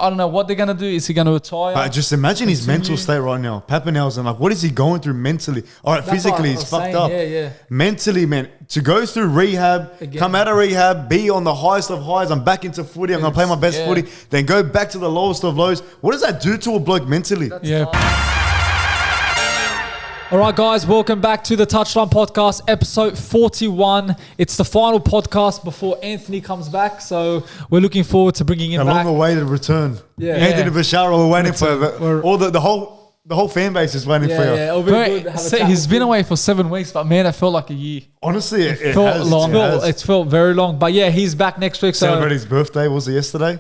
I don't know what they're going to do. Is he going to retire? But just imagine his mental state right now. Papenhuyzen, like, what is he going through mentally? All right, physically, he's fucked up. Yeah. Mentally, man, to go through rehab, come out of rehab, be on the highest of highs, I'm back into footy, I'm going to play my best footy, then go back to the lowest of lows. What does that do to a bloke mentally? All right, guys, welcome back to the Touchline Podcast, episode 41. It's the final podcast before Antony comes back, so we're looking forward to bringing him back. A long-awaited return. Yeah. Anthony Bashara, we're waiting for all the whole fan base is waiting for you. Yeah, it'll be good to have a chat. He's been away for 7 weeks, but man, it felt like a year. Honestly, it felt has, long. It Felt very long, but yeah, he's back next week. Celebrated his birthday, was it yesterday?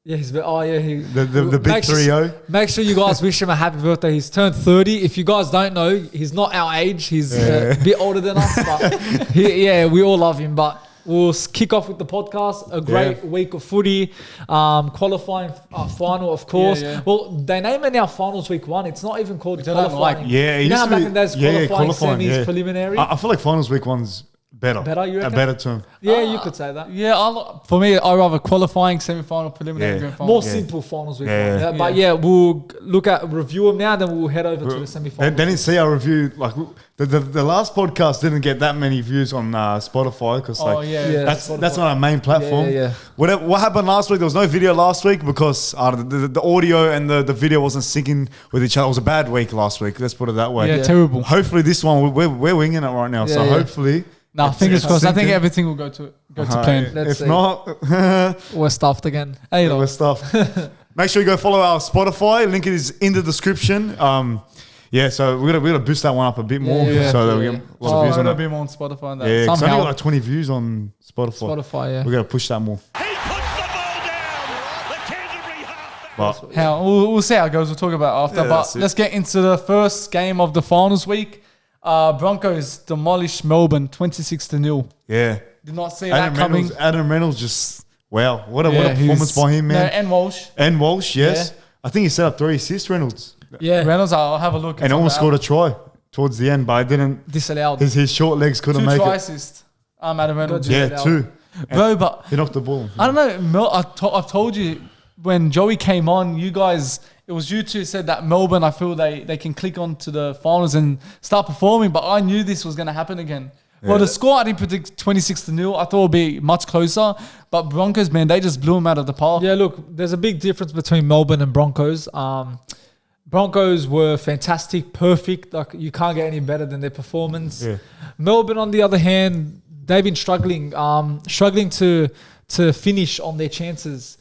Yeah, The big 3-0. Make sure you guys wish him a happy birthday. He's turned 30. If you guys don't know, he's not our age. He's a bit older than us, but we all love him. But we'll kick off with the podcast. A great week of footy, qualifying final, of course. Yeah. Well, they name it now finals week 1. It's not even called qualifying. It used to be, back in those qualifying semis, preliminary. I feel like finals week 1's better. You reckon? A better term. Yeah, you could say that. Yeah, for me, I rather qualifying, semi-final, preliminary, grand final. More simple finals week 1. But we'll look at review them now, then we'll head over to the semi-final. They didn't see our review. Like the last podcast didn't get that many views on Spotify because that's not our main platform. What happened last week? There was no video last week because the audio and the video wasn't syncing with each other. It was a bad week last week. Let's put it that way. Yeah, terrible. Hopefully this one we're winging it right now. So hopefully. No, fingers crossed. I think everything will go to plan. Let's see. Not, we're stuffed again. We're stuffed. Make sure you go follow our Spotify. Link is in the description. So we're gonna boost that one up a bit more so that we get a lot of views on it. Be more on Spotify and that. Yeah, because I only got like 20 views on Spotify. We're gonna push that more. He puts the ball down. The Canterbury halfback. We'll see how it goes. We'll talk about it after. But let's get into the first game of the finals week. Broncos demolished Melbourne 26-0. Yeah. Did not see that coming. Adam Reynolds just, wow. What a performance by him, man. And Walsh. And Walsh, yes. Yeah. I think he set up 3 assists, Reynolds. Yeah. Reynolds, I'll have a look. And almost scored a try towards the end, but I didn't. Disallowed. His short legs couldn't make it. 2 try assists. Adam Reynolds. Yeah, 2. Bro, but he knocked the ball. I don't know. I've told you when Joey came on, you guys, it was you two said that Melbourne, I feel they can click on to the finals and start performing, but I knew this was going to happen again. Yeah. Well, the score, I didn't predict 26-0. I thought it would be much closer, but Broncos, man, they just blew them out of the park. Yeah, look, there's a big difference between Melbourne and Broncos. Broncos were fantastic, perfect. Like, you can't get any better than their performance. Yeah. Melbourne, on the other hand, they've been struggling to finish on their chances.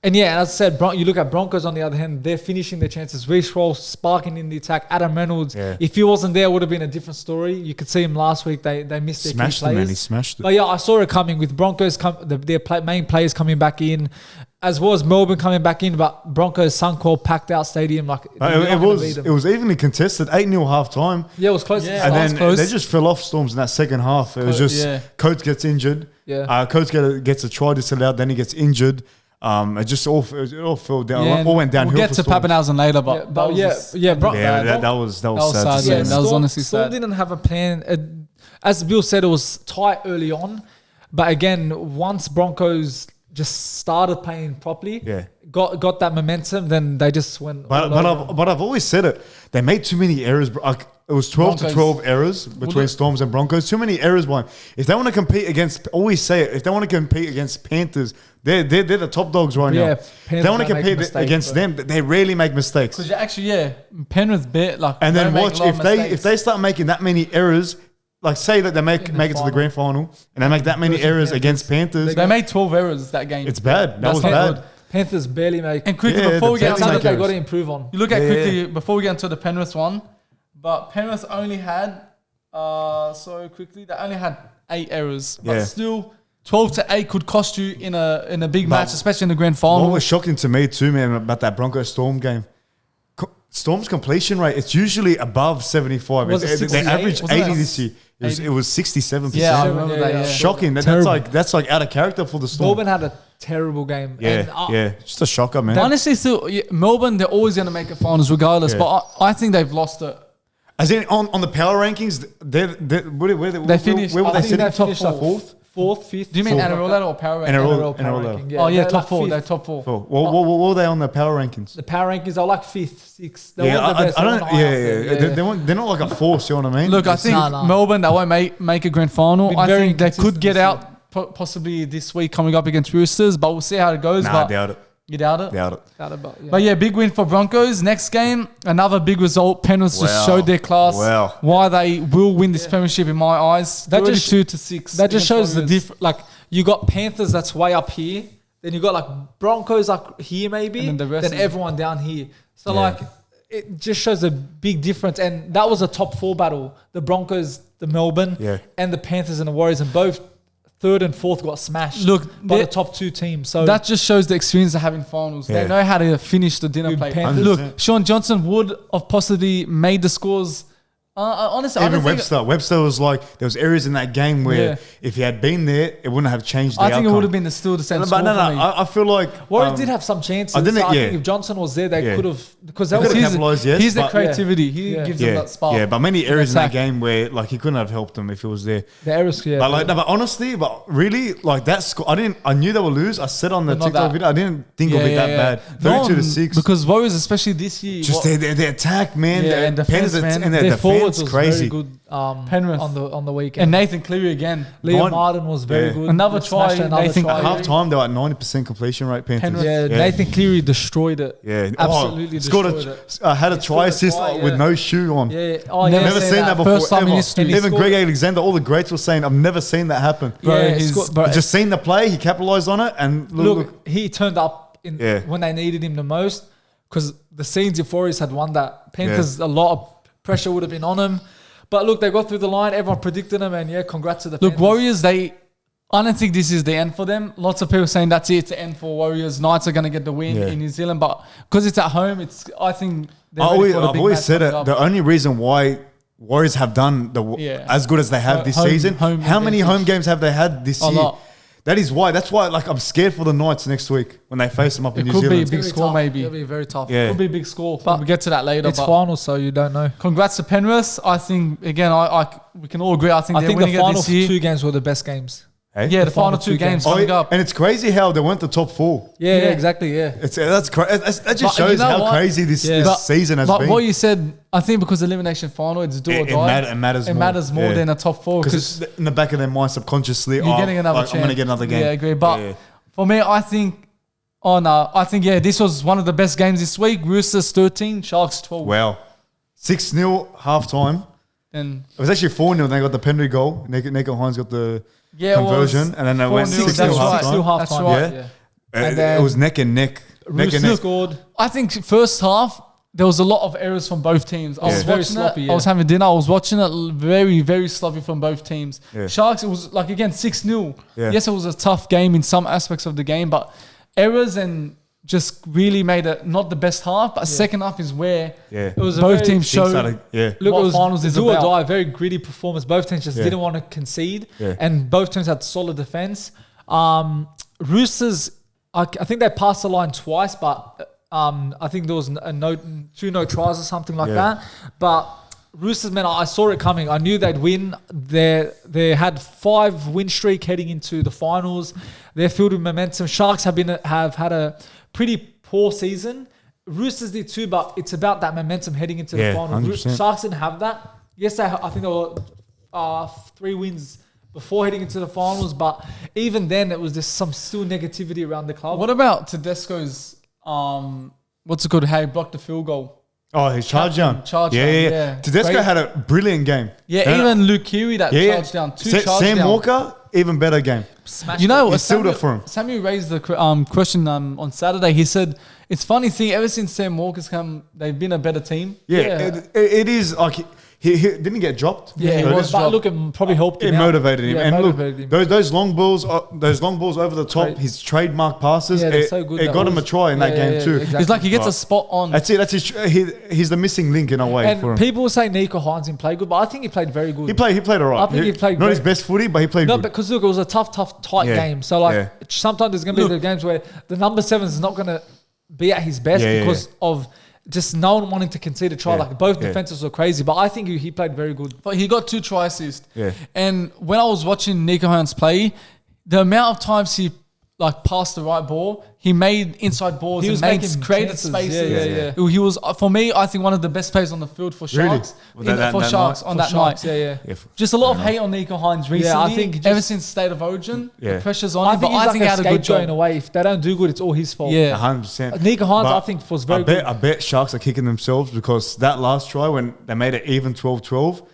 And as I said, you look at Broncos on the other hand, they're finishing their chances. Reece Roll sparking in the attack. Adam Reynolds, if he wasn't there, it would have been a different story. You could see him last week. They missed their key players. Man, he smashed it. But I saw it coming with Broncos, their main players coming back in, as well as Melbourne coming back in. But Broncos, Suncorp, packed out stadium. It was evenly contested, 8-0 half time. Yeah, it was close. And then they just fell off Storms in that second half. It was just Coates gets injured. Yeah. Coates gets a try disallowed, then he gets injured. It all fell down. Yeah, all went downhill. We'll get to Papenhuyzen later, but that was sad. Yeah, that was honestly sad. Storm didn't have a plan. As Bill said, it was tight early on, but again, once Broncos just started playing properly, got that momentum, then they just went. But I've always said it. They made too many errors. It was 12 errors between Storms and Broncos. Too many errors. If they want to compete against, always say it. If they want to compete against Panthers, they're the top dogs right now. If they want to compete against them, they rarely make mistakes. Because actually, Penrith bit like. And then watch if they start making that many errors. Like, say that they make it to the grand final and they make that many errors against Panthers. They made 12 errors that game. It's bad. That was bad. Panthers barely make. And quickly before we get into they got to improve on. You look at quickly before we get into the Penrith one, but Penrith only had they only had 8 errors, but still 12-8 could cost you in a big match, especially in the grand final. What was shocking to me too, man, about that Broncos Storm game. Storm's completion rate, it's usually above 75. They averaged 80 this year. It was 67%. Yeah, I remember that. Yeah. Shocking. That's like out of character for the Storm. Melbourne had a terrible game. Just a shocker, man. Honestly, still, Melbourne, they're always going to make it finals regardless, but I think they've lost it. As in, on the power rankings, they finished. Where were they sitting? Top 4th? 4th, 5th. Do you mean NRL ladder or power rankings? NRL power ladder. ranking, Oh yeah, they're top like 4. fifth. They're top 4. Cool. What were they on the power rankings? The power rankings are like 5th, 6th. They Yeah, weren't the best. I They don't. weren't high up there. They're not like a force. You know what I mean? Look, I think Melbourne, they won't make a grand final. Been I very think they could inconsistent get this out possibly this week coming up against Roosters, but we'll see how it goes. Nah, But doubt it. you doubt it? Doubt it. But yeah, big win for Broncos. Next game, another big result. Penrith just showed their class. Wow. Why they will win this premiership in my eyes. That just 32-6. That just shows the Warriors. difference. Like you got Panthers that's way up here, then you got like Broncos up here maybe, And then the rest then is- everyone down here. So Yeah. like it just shows a big difference. And that was a top 4 battle: the Broncos, the Melbourne, and the Panthers and the Warriors, and both 3rd and 4th got smashed. Look, by the top 2 teams. So that just shows the experience they have in finals. Yeah. They know how to finish the dinner Dude, plate. Panthers- Look, 100%. Sean Johnson would have possibly made the scores. Honestly, I Even don't think. Webster was like, there was areas in that game where if he had been there, it wouldn't have changed the I think outcome. it would have been still the same But score no, for me. I feel like Warriors did have some chances. I didn't- I yeah. think if Johnson was there, they Yeah. could have, because that They was could've his. capitalised, yes, He's the but- creativity. He Yeah. gives them that spark. Yeah, but many areas in that attack. game where like he couldn't have helped them if he was there. The errors, yeah. But like, no, but honestly, but really, like that score, I knew they would lose. I said on the But not TikTok that. video, I didn't think it'll be that bad. No, 32-6. Because Warriors, especially this year, Just their attack, man. Yeah, their and defense, Panthers man. and their Their forwards defense, was crazy. very good. Penrith. on the weekend. and Nathan Cleary again. Liam Nine- Martin was very yeah. good. Another Smashed try, another Nathan try. At half time, they were at 90% completion rate. Panthers. Penrith. Yeah, Nathan Cleary destroyed it. Yeah, Absolutely scored destroyed it. had a He try scored a assist try, with yeah. no shoe on. Yeah, oh, Never Never seen that before. First time in ever. history. And he Even scored- Greg Alexander, all the greats were saying, I've never seen that happen. Bro, Yeah, he's- scored- bro, Just seen the play, he capitalized on it, and Look, he turned up Yeah. when they needed him the most, because the scenes if Warriors had won that, Panthers, a lot of pressure would have been on him. But look, they got through the line. Everyone predicted them, and yeah, congrats to the Look, Panthers. Warriors, I don't think this is the end for them. Lots of people saying that's it, it's the end for Warriors. Knights are going to get the win in New Zealand, but because it's at home, I think they're ready for the I've big always match said it. coming up. The only reason why Warriors have done as good as they have this season, how many home games have they had this year? lot. That is why. That's why. Like I'm scared for the Knights next week when they face them up in It New could be Zealand. a big It'll be score, tough. maybe. It'll be very tough. Yeah. Could be a big score, but we'll get to that later. It's but finals, so you don't know. congrats to Penrith. I think, again, we can all agree. I think I they're think the winning it final this year. 2 games were the best games. Hey? Yeah, the final 2 games Oh, coming up. and it's crazy how they went to top 4. Yeah, exactly. Yeah. That just But shows you know how what? crazy this But season has like been. what you said, I think because elimination final, it's do or die. It matters It more. matters more than a top 4 because because in the back of their mind, subconsciously, you're getting another chance. I'm going to get another game. Yeah, I agree. But for me, I think, this was one of the best games this week. Roosters 13, Sharks 12. Wow, 6-0 half time. And It was actually 4-0. They got the penalty goal. Nico Hines got the conversion, and then they went 4-0, 6-0 that's half right. time. Still half That's time. right. Yeah. It then was neck and neck. Neck and Roosters neck. scored. I think first half, there was a lot of errors from both teams. I was Very watching sloppy, it. yeah. I was having dinner. I was watching it. Very, very sloppy from both teams. Yeah. Sharks, it was like, again, 6-0. Yeah. Yes, it was a tough game in some aspects of the game, but errors and just really made it not the best half. But second half is where Yeah. It was a both very- teams showed. Look, What it was finals is do or about. die, very gritty performance. Both teams just didn't want to concede, and both teams had solid defense. Roosters, I think they passed the line twice, but I think there was two no tries or something like that. But Roosters, man, I saw it coming. I knew they'd win. They had 5 win streak heading into the finals. They're filled with momentum. Sharks have had a pretty poor season. Roosters did too, but it's about that momentum heading into the final. 100%. Sharks didn't have that. Yes, I think there were 3 wins before heading into the finals, but even then, it was just some still negativity around the club. What about Tedesco's, what's it called, how he blocked the field goal? Oh, his charge down. Yeah. Tedesco Great. had a brilliant game. Yeah, even Luke Keary that charged down. 2 charge Sam down. Walker, even better game. Smashed You know, He sealed it for him. Samuel raised the question on Saturday. He said, it's funny thing, ever since Sam Walker's come, they've been a better team. It is like he didn't get dropped. Yeah, he was But dropped. look, it probably helped him It out. motivated him, Yeah, and motivated look, him. those long balls over the top, his trademark passes. Yeah, they're it so good. it that got him a was- try in that Yeah, game yeah, too. exactly. It's like he gets a spot on. That's it. That's he's the missing link in a way for him. And people say Nico Hines didn't play good, but I think he played very good. He played alright. I think he played not great. his best footy, but he played No, good. because look, it was a tough, tight Yeah. game. So like, Yeah. sometimes there's going to be the games where the number 7 is not going to be at his best Yeah, because of just no one wanting to concede a try. Like both defenses were crazy, but I think he played very good. But he got 2 try assists. Yeah. And when I was watching Nico Hines play, the amount of times he passed the right ball, he made inside balls and created spaces. Yeah. He was, for me, I think one of the best players on the field for Sharks. Really? That night. Yeah. Just a lot of hate on Nico Hines recently. Yeah, I think ever since State of Origin, the pressure's on him. But I think he had a good job in a way. If they don't do good, it's all his fault. Yeah, 100%. Nico Hines, I think, was very good. I bet Sharks are kicking themselves because that last try when they made it even 12-12.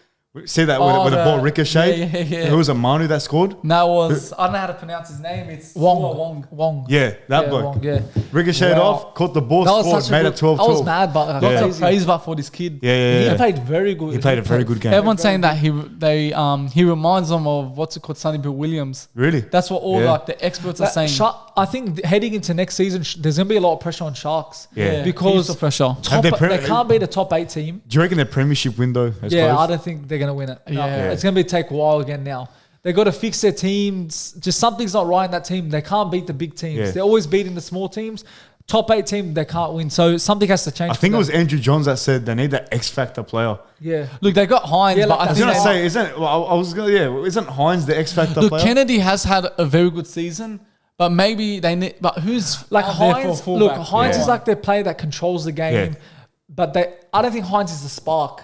See that where the ball ricocheted? Yeah. Who was it, Manu that scored? No, it was, I don't know how to pronounce his name. It's Wong. Yeah, that bloke. Wong, Ricocheted off, caught the ball, scored, made it 12-12. I was mad, but got some praise back for this kid. Yeah. He played very good. He played a very good game. Everyone's saying that he reminds them of Sonny Bill Williams. Really? That's what all the experts are saying. I think heading into next season, there's going to be a lot of pressure on Sharks. Yeah. Because of pressure. They can't be the top 8 team. Do you reckon their premiership window is closed? I don't think they're going to win it. No. It's going to take a while again now. They got to fix their teams. Just something's not right in that team. They can't beat the big teams. Yeah. They're always beating the small teams. Top 8 team, they can't win. So something has to change. I think it was Andrew Johns that said they need that X factor player. Yeah. Look, they got Hines, but I was think going to say, isn't Hines the X factor player? Look, Kennedy has had a very good season, but maybe they need. But who's like Hines? Look, Hines is Yeah. like the player that controls the game, but I don't think Hines is the spark.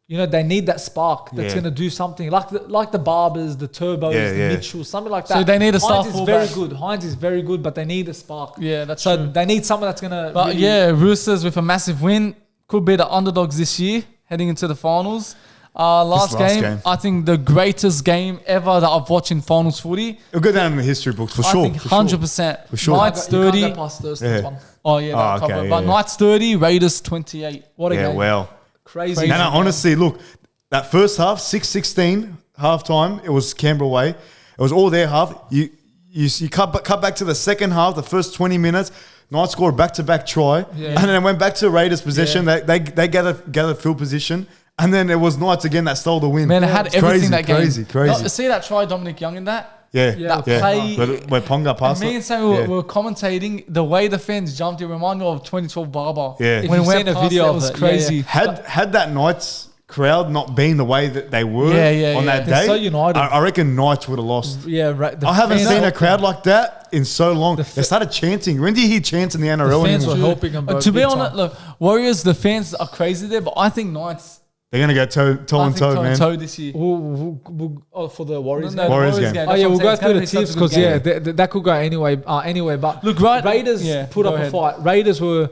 You know, they need that spark that's going to do something like the Barbers, the Turbos, the Mitchells, something like that. So they need a star Hines is very good. Hines is very good, but they need a spark. Yeah, that's so true. they need someone that's going to. But Roosters with a massive win could be the underdogs this year heading into the finals. Last game, I think the greatest game ever that I've watched in finals footy. It'll go down in the history books for sure. I think 100%. For sure. Knights You 30. can't go past Thurston's one. Oh yeah, but Knights 30, Raiders 28. What a game! Well, crazy. No, honestly, look, that first half, 6-16 half time, it was Canberra way. It was all their half. You cut back to the second half, the first 20 minutes. Knights scored back-to-back try, and then it went back to Raiders' possession. They gathered field position. And then it was Knights again that stole the win. Man, it had everything that game. Crazy. See that try, Dominic Young in that? Yeah. Play. Where Ponga passed Me and Samuel were commentating the way the fans jumped. It reminded me of 2012 Barber. Yeah. When we went past, it was crazy. Had that Knights crowd not been the way that they were on that day, so united. I reckon Knights would have lost. Yeah, right. I haven't seen a crowd like that in so long. They started chanting. When did you hear chants in the NRL? The fans were helping them. To be honest, look, Warriors, the fans are crazy there, but I think Knights. They're going to go toe and toe, man. Toe this year. For the Warriors game? Warriors game. Oh, yeah, we'll go through the tips because, that could go anyway. But look, Raiders put up a fight. Raiders were...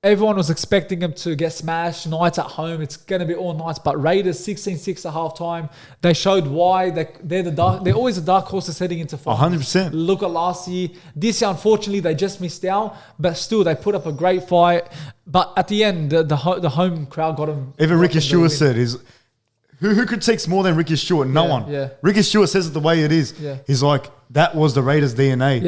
Everyone was expecting them to get smashed. Knights at home, it's going to be all Knights. But Raiders 16-6 at halftime. They showed why they're always the dark horses heading into finals. 100%. Look at last year. This year, unfortunately, they just missed out. But still, they put up a great fight. But at the end, the home crowd got them. Even Ricky Stewart said, who critiques more than Ricky Stewart? No one. Yeah. Ricky Stewart says it the way it is. Yeah. He's like, that was the Raiders' DNA.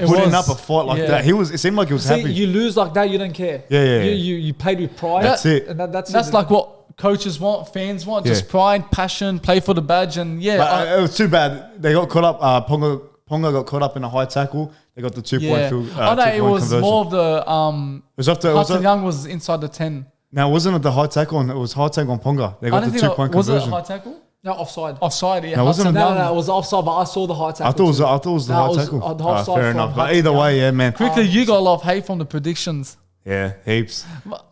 Putting up a fight like that. It seemed like he was happy. You lose like that, you don't care. Yeah. You played with pride. That's it. And that's like what coaches want, fans want. Just pride, passion, play for the badge, and it was too bad. They got caught up. Ponga got caught up in a high tackle. They got the 2-point field. It was conversion. More of the. It was after Hudson Young was inside the 10. No, it wasn't the high tackle. It was high tackle on Ponga. They got the 2-point conversion. Was it a high tackle? No, offside. Offside, yeah. No, wasn't No, it was offside, but I saw the high tackle. I thought it was the high tackle. Fair enough. But either way, yeah, man. Quickly, you got a lot of hate from the predictions. Yeah, heaps.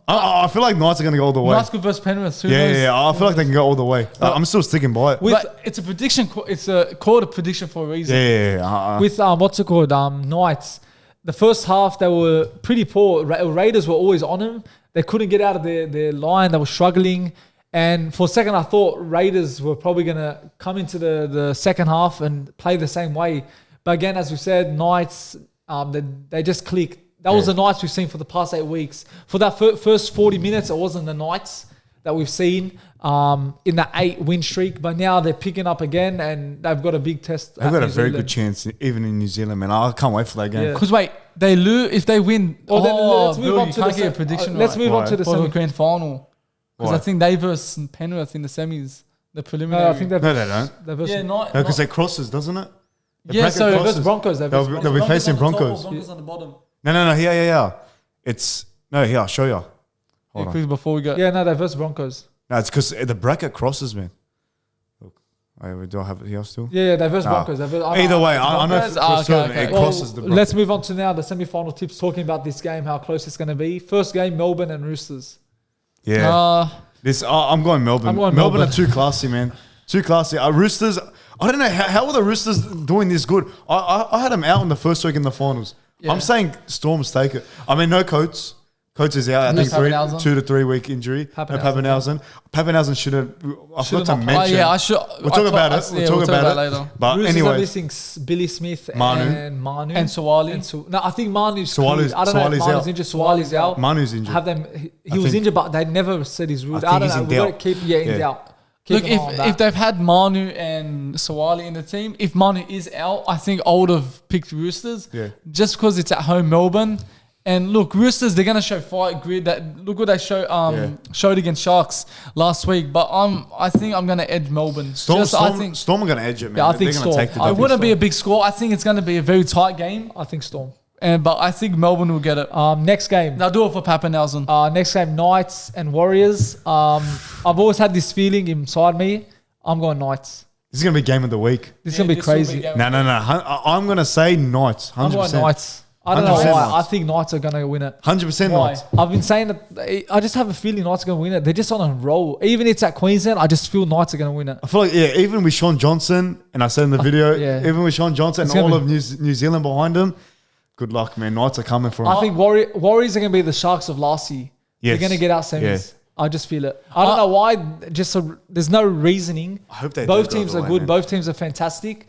I feel like Knights are going to go all the way. Knights versus Penrith. Yeah. I feel like they can go all the way. I'm still sticking by it. But it's a prediction. It's called a prediction for a reason. Yeah. With what's it called? Knights. The first half they were pretty poor. Raiders were always on them. They couldn't get out of their line. They were struggling. And for a second, I thought Raiders were probably going to come into the second half and play the same way. But again, as we said, Knights, they just clicked. That was the Knights we've seen for the past 8 weeks. For that first 40 minutes, it wasn't the Knights that we've seen in that 8-win streak. But now they're picking up again, and they've got a big test. They've got a very good chance, even in New Zealand, man. I can't wait for that game. Because wait, they lose if they win. Let's move on to the prediction. Let's move on to the grand final. Because I think they versus Penrith in the semis, the preliminary. No, I think they don't. Not because they crosses, doesn't it? So they versus Broncos. They'll be facing Broncos. Broncos on the bottom. No. Yeah. Here, I'll show you. Quickly before we go. Yeah, no, they versus Broncos. No, it's because the bracket crosses, man. Look, do I have it here still? Yeah, they versus Broncos. Either way, I know for certain it crosses the Broncos. Let's move on to now the semi-final tips, talking about this game, how close it's going to be. First game, Melbourne and Roosters. Yeah. I'm going Melbourne. Melbourne are too classy, man. Too classy. Roosters, I don't know, how are the Roosters doing this good? I had them out in the first week in the finals. Yeah. I'm saying Storms take it. I mean, no Coates. Coates is out. I think 2 to 3 week injury. Papenhuyzen. Papenhuyzen should have. I forgot to mention. I should. We'll talk about it. We'll talk about it later. But Roosters anyway, are missing Billy Smith and Manu and Sawali. No, I think Manu's cleared. I don't know if Manu's injured. Sawali's out. Manu's injured. He was injured, but they never said he's ruled. I don't know. We've got to keep in doubt. Look, if they've had Manu and Sawali in the team, if Manu is out, I think I would have picked Roosters. Yeah. Just because it's at home Melbourne. And look, Roosters, they're going to show fight grid. Look what they showed against Sharks last week. But I think I'm going to edge Melbourne. Storm are going to edge it, man. Yeah, I think Storm. It wouldn't be a big score. I think it's going to be a very tight game. I think Storm. But I think Melbourne will get it. Next game. They'll do it for Papenhuyzen. Next game, Knights and Warriors. I've always had this feeling inside me. I'm going Knights. This is going to be game of the week. This is going to be crazy. No. I'm going to say Knights. 100%. I'm going Knights. I don't know why. Knights. I think Knights are going to win it. 100% Knights. I've been saying that. I just have a feeling Knights are going to win it. They're just on a roll. Even if it's at Queensland, I just feel Knights are going to win it. I feel like, even with Sean Johnson, and I said in the video, even with Sean Johnson and all of New Zealand behind him, good luck, man. Knights are coming for him. I think Warriors are going to be the Sharks of last year. Yes. They're going to get out semis. Yeah. I just feel it. I don't know why. There's no reasoning. I hope they both teams are good. Man. Both teams are fantastic.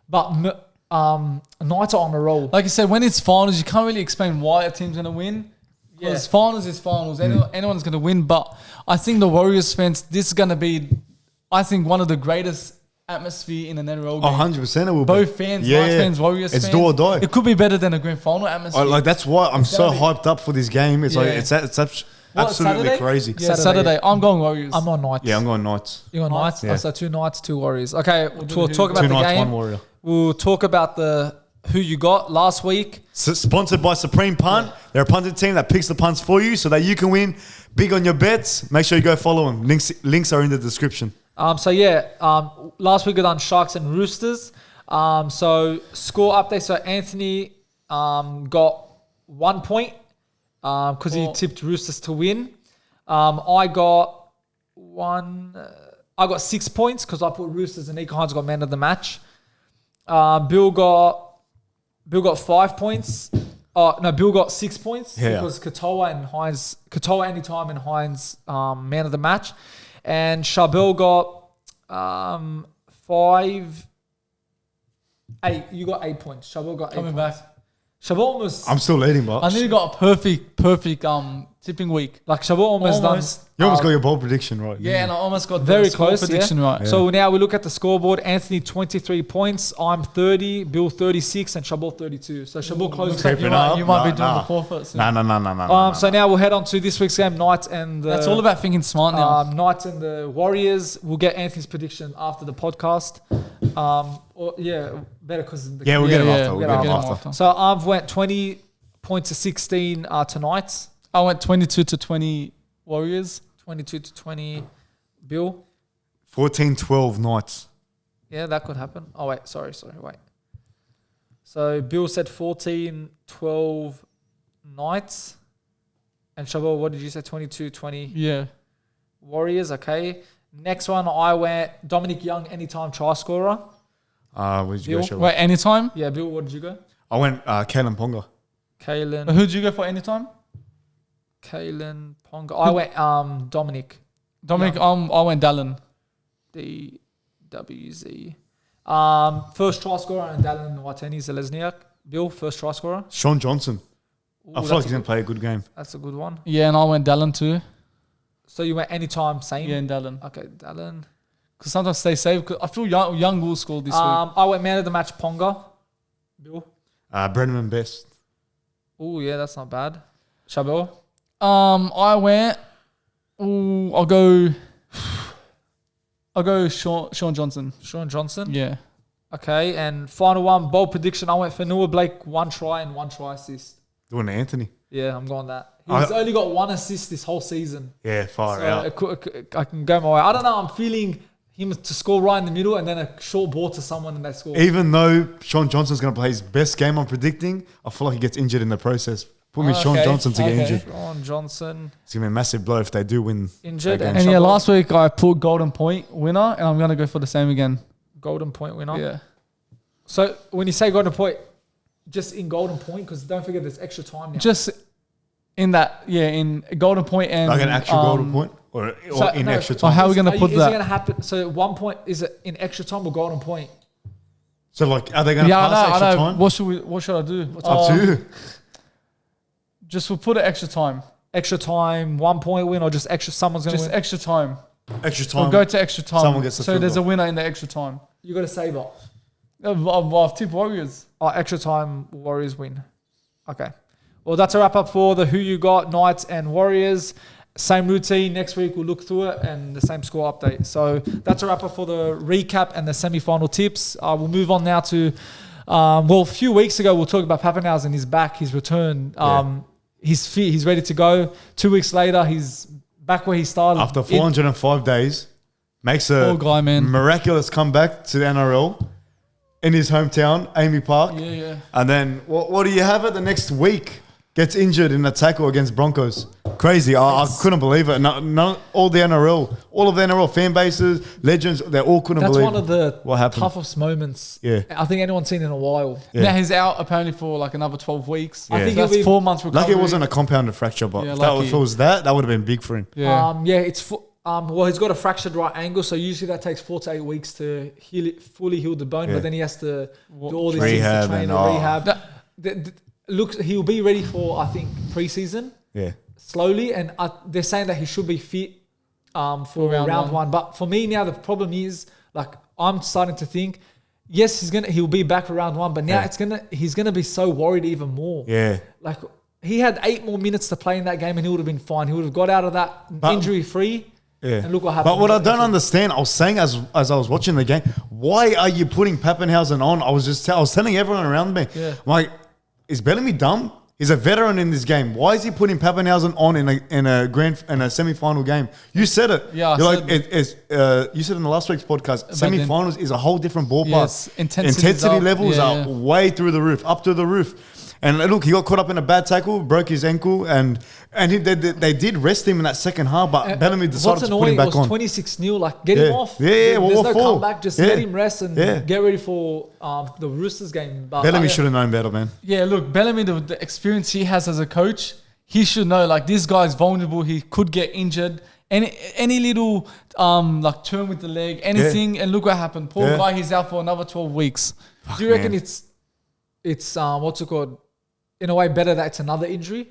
But Knights are on a roll. Like I said, when it's finals, you can't really explain why a team's going to win. Because finals is finals. Anyone's going to win. But I think the Warriors fans, this is going to be, I think, one of the greatest atmosphere in an NRL game. 100% it will Both be. fans, Knights fans, Warriors fans. It's do or die. It could be better than a grand final atmosphere. That's why I'm so hyped up for this game. It's absolutely crazy. Yeah, Saturday. I'm going Warriors. I'm on Knights. Yeah, I'm going Knights. You're on Knights? Yeah. So 2 Knights, 2 Warriors. Okay, we'll talk about the game. 2 Knights, 1 Warrior. We'll talk about who you got last week. Sponsored by Supreme Punt. Yeah. They're a punting team that picks the punts for you so that you can win big on your bets. Make sure you go follow them. Links are in the description. Last week we done Sharks and Roosters. So score update. So Antony got 1 point because he tipped Roosters to win. I got 6 points because I put Roosters and Nico Hines got man of the match. Bill got 5 points. Bill got 6 points because Katoa anytime and Hines man of the match. And Charbel got 8. You got 8 points. Charbel got 8 Coming points. back. Charbel almost... I'm still leading, but... I nearly got a perfect tipping week. Like Charbel almost done... You almost got your bold prediction right. Yeah, and I almost got very close prediction right. Yeah. So now we look at the scoreboard. Anthony 23 points. I'm 30. Bill 36 and Charbel 32. So Charbel closes up. You might be doing the forfeit. No. So now we'll head on to this week's game, Knights and the... That's all about thinking smart now. Knights and the Warriors. We'll get Anthony's prediction after the podcast. Better because... We'll get him after. So I've went 20 points to 16 to Knights. I went 22 to 20 Warriors. 22 to 20 Bill. 14-12 Knights. Yeah, that could happen. Oh, wait. Sorry. Wait. So Bill said 14-12 Knights. And Charbel, what did you say? 22-20? Yeah. Warriors, okay. Next one, I went Dominic Young, anytime try scorer. Where did you go, Charbel? Wait, anytime? Yeah, Bill, what did you go? I went Kalen Ponga. Who did you go for anytime? Kalen Ponga. I went Dominic. I went Dallin. DWZ. First try scorer and Dallin Wateni-Zelezniak. Bill, first try scorer. Sean Johnson. I feel like he's going to play a good game. That's a good one. Yeah, and I went Dallin too. So you went anytime, same? Yeah, and Dallin. Okay, Dallin. Because sometimes they save. Cause I feel young will score this week. I went man of the match, Ponga. Bill? Brennan Best. Oh, yeah, that's not bad. Charbel? I went. I'll go Sean Johnson. Sean Johnson? Yeah. Okay, and final one, bold prediction. I went for Noah Blake, 1 try and 1 try assist. Doing Antony. Yeah, I'm going that. He's only got 1 assist this whole season. Yeah, far out. I can go my way. I don't know. I'm feeling him to score right in the middle and then a short ball to someone and they score. Even though Sean Johnson's going to play his best game, I'm predicting, I feel like he gets injured in the process. Put me Sean Johnson to get injured. Sean Johnson. It's going to be a massive blow if they do win. Injured. And last week I put Golden Point winner and I'm going to go for the same again. Golden Point winner? Yeah. So when you say Golden Point, just in Golden Point, because don't forget there's extra time now. Just in that, in Golden Point and... Like an actual Golden Point? Or in extra time? Or how are we going to put that? Is it going to happen? So 1 point, is it in extra time or Golden Point? So like, are they going to pass extra time? What should I do? Up to you. Just we'll put it extra time. Extra time, 1 point win, or just extra? Someone's going to win. Just extra time. Extra time. We'll go to extra time. Someone gets the so there's a winner in the extra time. You got to save up. I've tipped Warriors. Extra time, Warriors win. Okay. Well, that's a wrap up for the Who You Got, Knights and Warriors. Same routine. Next week we'll look through it and the same score update. So that's a wrap up for the recap and the semi-final tips. We'll move on now to, a few weeks ago we'll talk about Papenhuyzen. He's back. He's returned. He's fit. He's ready to go. 2 weeks later, he's back where he started. After 405 days, makes a miraculous comeback to the NRL in his hometown, Amy Park. Yeah. And then what do you have it the next week? Gets injured in a tackle against Broncos. Crazy. I couldn't believe it. All the NRL fan bases, legends, they all couldn't believe one of the what happened. toughest moments I think anyone's seen in a while. Yeah. Now he's out apparently for like another 12 weeks. Yeah. I think that's 4 months recovery. Lucky it wasn't a compounded fracture, but if it was that would have been big for him. Yeah. It's he's got a fractured right ankle, so usually that takes 4 to 8 weeks to fully heal the bone, but then he has to do all these things to train and rehab. Look, he'll be ready for, I think, pre-season. Yeah. Slowly, and they're saying that he should be fit for round one. But for me now, the problem is, like, I'm starting to think, yes, he'll be back for round one, but now he's gonna be so worried even more. Yeah. Like, he had 8 more minutes to play in that game, and he would have been fine. He would have got out of that injury free. Yeah. And look what happened. But what I don't understand, I was saying as I was watching the game, why are you putting Papenhuyzen on? I was telling everyone around me, like, is Bellamy dumb? He's a veteran in this game. Why is he putting Papenhuyzen on in a semi-final game? You said it. Yeah, you said in the last week's podcast, semi-finals is a whole different ballpark. Yes, intensity levels are way through the roof, up to the roof. And look, he got caught up in a bad tackle, broke his ankle, and they did rest him in that second half, but Bellamy decided to put him back on. What's annoying, 26-0, like, get him off. Yeah, There's no comeback, just let him rest and get ready for the Roosters game. But Bellamy should have known better, man. Yeah, look, Bellamy, the experience he has as a coach, he should know, like, this guy's vulnerable, he could get injured. Any little like turn with the leg, anything, and look what happened. Poor guy, he's out for another 12 weeks. Do you reckon it's what's it called? In a way, better that it's another injury?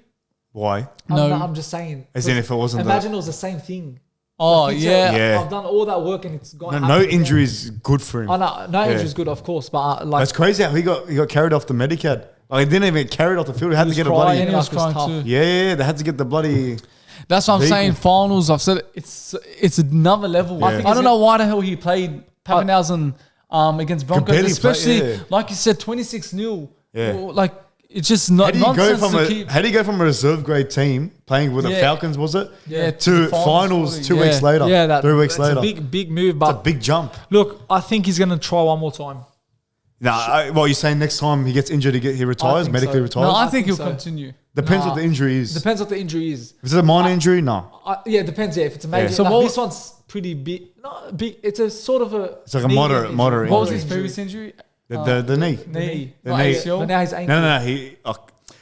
Why? I'm just saying. As in, if it wasn't imagine it was the same thing. Oh, like I've done all that work and it's gone. No injury is good for him. No injury is good, of course. But it's crazy how he got carried off the Medicad. Like, he didn't even get carried off the field. He had to get a bloody. He was crying too. Yeah, they had to get the bloody. That's what I'm saying. Finals, I've said it's another level. Yeah. I don't know why the hell he played Papenhuyzen against Broncos, especially like you said, 26-0. Yeah, like. It's just not nonsense to keep. How do you go from a reserve grade team playing with the Falcons, was it? Yeah. To finals 2 weeks later. Yeah, 3 weeks later. It's a big move, but it's a big jump. Look, I think he's going to try one more time. You're saying next time he gets injured, he retires, medically retires? No, I think he'll continue. Depends what the injury is. Depends what the injury is. If it's a minor injury, no. It depends. Yeah, if it's a major. So this one's pretty big. Not big. It's a sort of a. It's like a moderate injury. What was his previous injury? The knee. The knee. But now his ankle. No.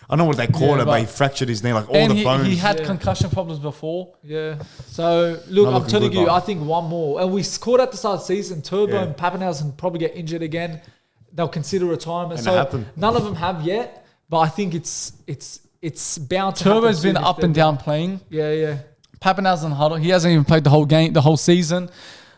I don't know what they call it, but he fractured his knee, like all the bones. He had concussion problems before. Yeah. So, look, I'm telling you, I think one more. And we scored at the start of the season. Turbo and Papenhuyzen probably get injured again. They'll consider retirement. So, none of them have yet, but I think it's bound to happen. Turbo's been up and down playing. Yeah. Papenhuyzen, he hasn't even played the whole game, the whole season.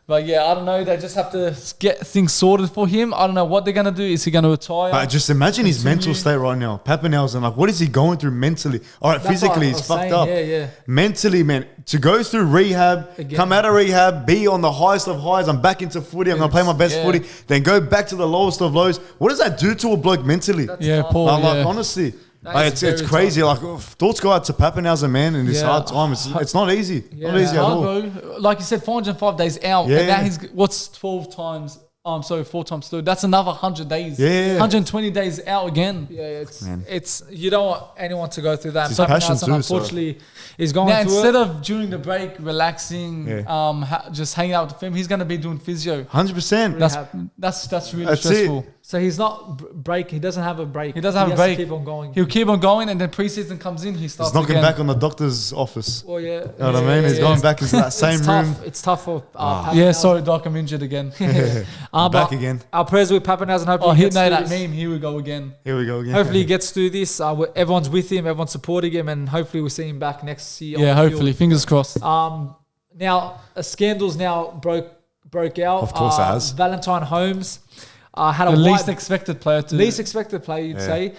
But yeah, I don't know. They just have to get things sorted for him. I don't know what they're going to do. Is he going to retire? But just imagine his mental state right now. Papenhuyzen, like, what is he going through mentally? All right, physically, he's fucked up. Yeah. Mentally, man, to go through rehab, come out of rehab, be on the highest of highs, I'm back into footy, I'm going to play my best footy, then go back to the lowest of lows. What does that do to a bloke mentally? Paul. Honestly. It's crazy. Tough. Like thoughts go out to Papenhuyzen, man, in this hard time. It's not easy. Not easy at all. Bro. Like you said, 405 days out. Yeah. And now he's 4 times 2. That's another 100 days. Yeah. 120 days out again. Yeah, it's you don't want anyone to go through that. Papenhuyzen, unfortunately, is going now, through instead of during the break relaxing, just hanging out with the family, he's going to be doing physio. 100%. That's really stressful. So he's not break. He doesn't have a break. He doesn't have a break. Keep on going. He'll keep on going, and then preseason comes in. He starts. He's knocking back on the doctor's office. Oh yeah. You know what I mean? He's going back into that same room. It's tough for. Sorry, Doc. I'm injured again. Back again. Our prayers with Papenhuyzen. Hopefully, he made that meme. Here we go again. Hopefully, he gets through this. Everyone's with him. Everyone's supporting him, and hopefully, we'll see him back next year. Yeah, hopefully. Fingers crossed. Now scandals broke out. Of course, it has. Valentine Holmes. Had a least expected player, you'd say.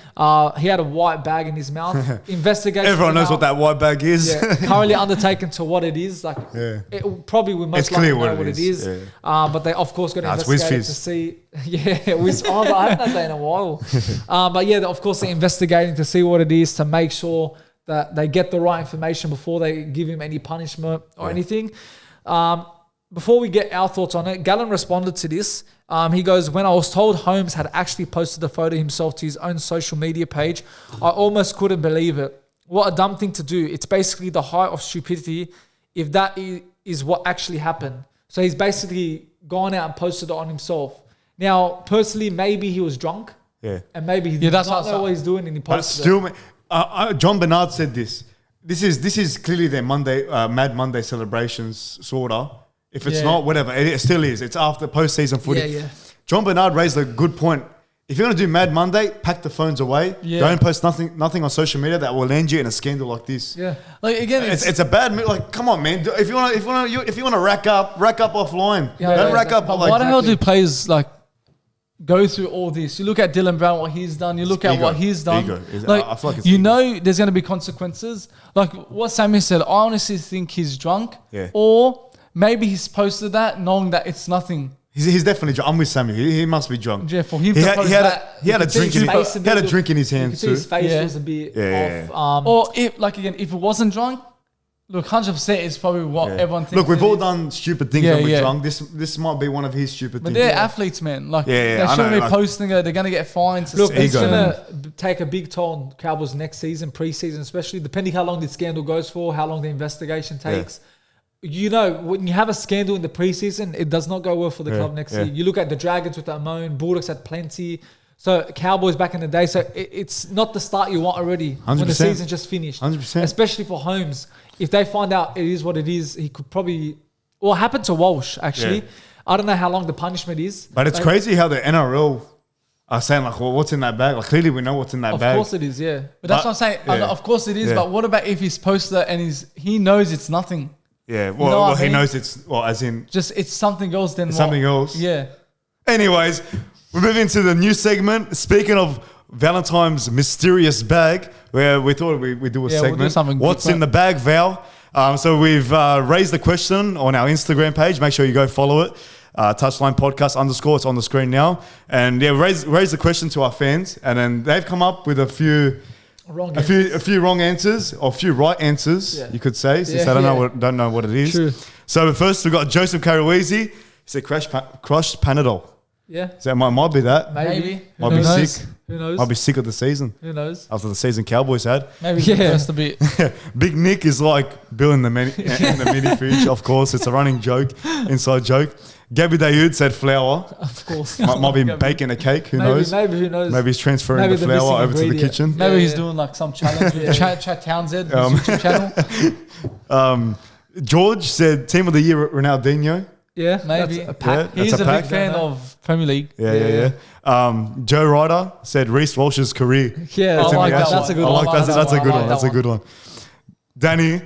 He had a white bag in his mouth. Investigation. Everyone knows what that white bag is. Yeah, currently undertaken to what it is. It probably we most likely know what it is. Yeah. But they of course going to investigate it to see. I haven't had that in a while. But yeah, of course they're investigating to see what it is to make sure that they get the right information before they give him any punishment or anything. Before we get our thoughts on it, Gallen responded to this. He goes, when I was told Holmes had actually posted a photo of himself to his own social media page, I almost couldn't believe it. What a dumb thing to do. It's basically the height of stupidity if that is what actually happened. So he's basically gone out and posted it on himself. Now, personally, maybe he was drunk. Yeah. And maybe he doesn't know what he's doing and he posted it. John Bernard said this. This is clearly their Mad Monday celebrations, sort of. If it's not, whatever. It still is. It's after postseason footy. Yeah. John Bernard raised a good point. If you're going to do Mad Monday, pack the phones away. Yeah. Don't post nothing on social media that will land you in a scandal like this. Yeah. Like again, it's a bad move. Like, come on, man. If you want to rack up offline. Don't rack up. Why the hell do players go through all this? You look at Dylan Brown, what he's done. You look at what he's done. Ego. I feel like it's know there's going to be consequences. Like what Samuel said, I honestly think he's drunk. Yeah. Or maybe he's posted that knowing that it's nothing. He's definitely drunk. I'm with Samuel. He must be drunk. Yeah, for him he had a drink in his hand too. His face was a bit off. Or if it wasn't drunk, look, 100% is probably what everyone thinks. Look, we've all done stupid things when we're drunk. This might be one of his stupid things. But they're athletes, man. They shouldn't be posting it. They're going to get fined. Look, it's going to take a big toll on Cowboys next season, pre-season especially, depending how long this scandal goes for, how long the investigation takes. You know, when you have a scandal in the preseason, it does not go well for the club next year. You look at the Dragons with Amon, Bulldogs had plenty. So Cowboys back in the day. So it's not the start you want already 100%. when the season just finished. 100%. Especially for Holmes. If they find out it is what it is, he could probably... Well, it happened to Walsh, actually. I don't know how long the punishment is. But it's crazy how the NRL are saying, like, well, what's in that bag? Like, clearly we know what's in that bag. Of course it is, yeah. But that's what I'm saying. Of course it is. But what about if he's posted it and he knows it's nothing? Yeah, well, he knows it's, as in... Just, it's something else then something else. Yeah. Anyways, we're moving to the new segment. Speaking of Valentine's mysterious bag, where we thought we'd do a segment. We'll do What's in the bag, Val? So we've raised the question on our Instagram page. Make sure you go follow it. Touchline Podcast _ It's on the screen now. And raise the question to our fans. And then they've come up with a few wrong answers, or a few right answers, you could say, since they don't know what it is. True. So first we've got Joseph Caruisi. He said crushed Panadol. Yeah. So it might be that. Maybe. Might be sick. Who knows? Might be sick of the season. Who knows? After the season Cowboys had. Maybe just a bit. Big Nick is like Bill in the mini fridge. Of course, it's a running joke, inside joke. Gabby Dayoud said flour. Of course. Might be baking a cake. Who knows? Maybe who knows? Maybe he's transferring the flour over to the kitchen. Maybe he's doing like some challenge with Chad Townsend, his YouTube channel. George said Team of the Year Ronaldinho. Yeah, maybe. That's a pack. He's a big fan of Premier League. Yeah. Joe Ryder said Reece Walsh's career. Yeah, I like that. That's a good one. That's a good one. That's a good one. Danny,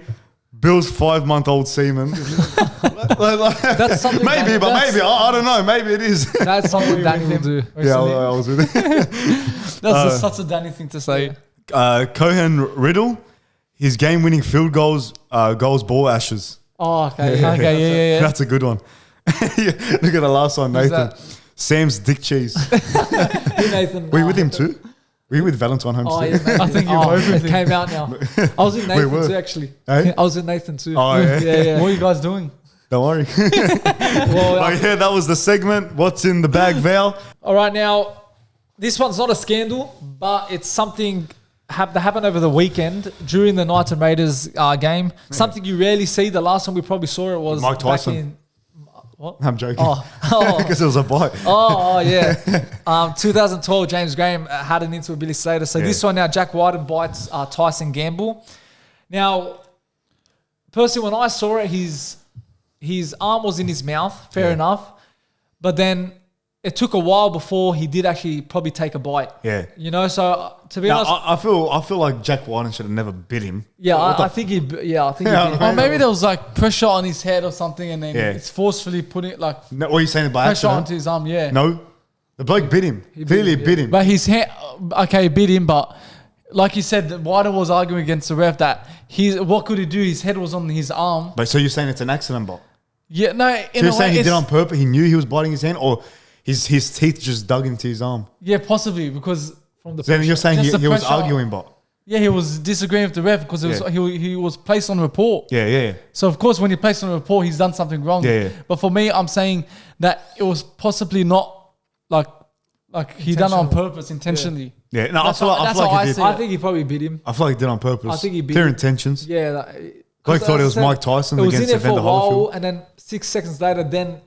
Bill's 5-month-old semen. That's something. Maybe, but maybe. I don't know. Maybe it is. That's something Danny will do. Yeah, I was with it. That's such a Danny thing to say. Cohen Riddle, his game-winning field goals ball ashes. Oh, okay. Yeah. That's a good one. Look at the last one, Nathan. Sam's dick cheese. Nathan. Were you with him too? Were you with Valentine Holmes? Oh, too? yeah, maybe. I think you were both it with him. came out now. I was in Nathan were. too, actually. Eh? I was in Nathan too. Oh, yeah. yeah. What are you guys doing? Don't worry. Well, Oh yeah, that was the segment. What's in the bag, Val? all right, now, this one's not a scandal, but it's something that happened over the weekend during the Knights and Raiders game. Something you rarely see. The last time we probably saw it was Mike Tyson. back in... What? I'm joking. Oh, Because it was a bite. yeah. 2012, James Graham had an into Billy Slater. So this one now, Jack Wighton bites Tyson Gamble. Now, personally, when I saw it, his arm was in his mouth. Fair enough. But then it took a while before he did actually probably take a bite. Yeah. You know, so to be honest... I feel like Jack Wighton should have never bit him. Yeah, I think he bit Or him. maybe there was like pressure on his head or something, and then Yeah. it's forcefully putting like No, what are you saying by pressure accident? onto his arm. Yeah. No, the bloke bit him. Clearly bit him. But his hand, okay, beat him, but like you said, Wighton was arguing against the ref that what could he do? His head was on his arm. But so you're saying it's an accident, bot? Yeah, no. So you're saying he did it on purpose? He knew he was biting his hand, or his teeth just dug into his arm? Yeah, possibly because From the Then you're saying Just the he was pressure. arguing, bot? yeah, he was disagreeing with the ref because he was placed on report. Yeah. So of course, when he placed on a report, he's done something wrong. Yeah. But for me, I'm saying that it was possibly not like he done it on purpose intentionally. Yeah. No, I That's feel how- like that's how he I did. see I think he probably beat him. I feel like he did it on purpose. I think he beat Clear him. intentions. Yeah. Bloke thought it was Mike Tyson It was in against there for a Evander while, Holyfield. and then 6 seconds later, then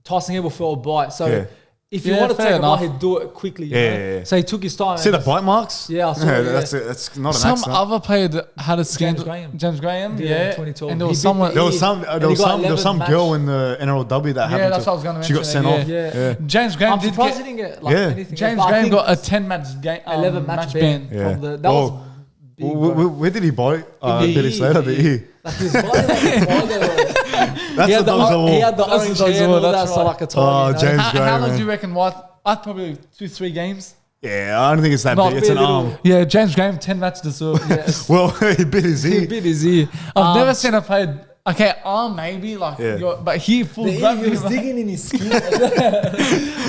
Tyson Gamble felt a bite. So Yeah. if you Yeah, want to fair take a enough. bite, he'd do it quickly. you Yeah, know? yeah, yeah. So he took his time. See and the bite marks? Yeah, I saw it, yeah. That's not an Some accident. other player that had a scandal. Graham. James Graham. Yeah, Yeah. 2012. And there He was beat someone. There was some. and There he was got some. There was 11 some match. girl in the NRLW that happened. that's what I was gonna She got mention, sent yeah. off. Yeah. James Graham I'm did surprised get. he didn't get like Yeah. anything. James else, but I Graham think got a 10-match game. 11 match ban Yeah. from the. That was big, bro. Where did he bite? In the Billy ear, Slater, in the the ear. ear. Like his body, That's he the had dogs of the, war. he had the That's the orange dogs hair of and war, all that, that's so right. like a Oh, tie. James How Graham, long do man. you reckon? I'd probably 2-3 games. Yeah, I don't think it's that Not big. It's an really. arm. Yeah, James Graham 10 matches deserve. Yes. Well, he bit his He ear. bit his ear. I've never seen a player. Okay, arm maybe like, Yeah. but he full The ear, grabbed he was him. digging in his skin.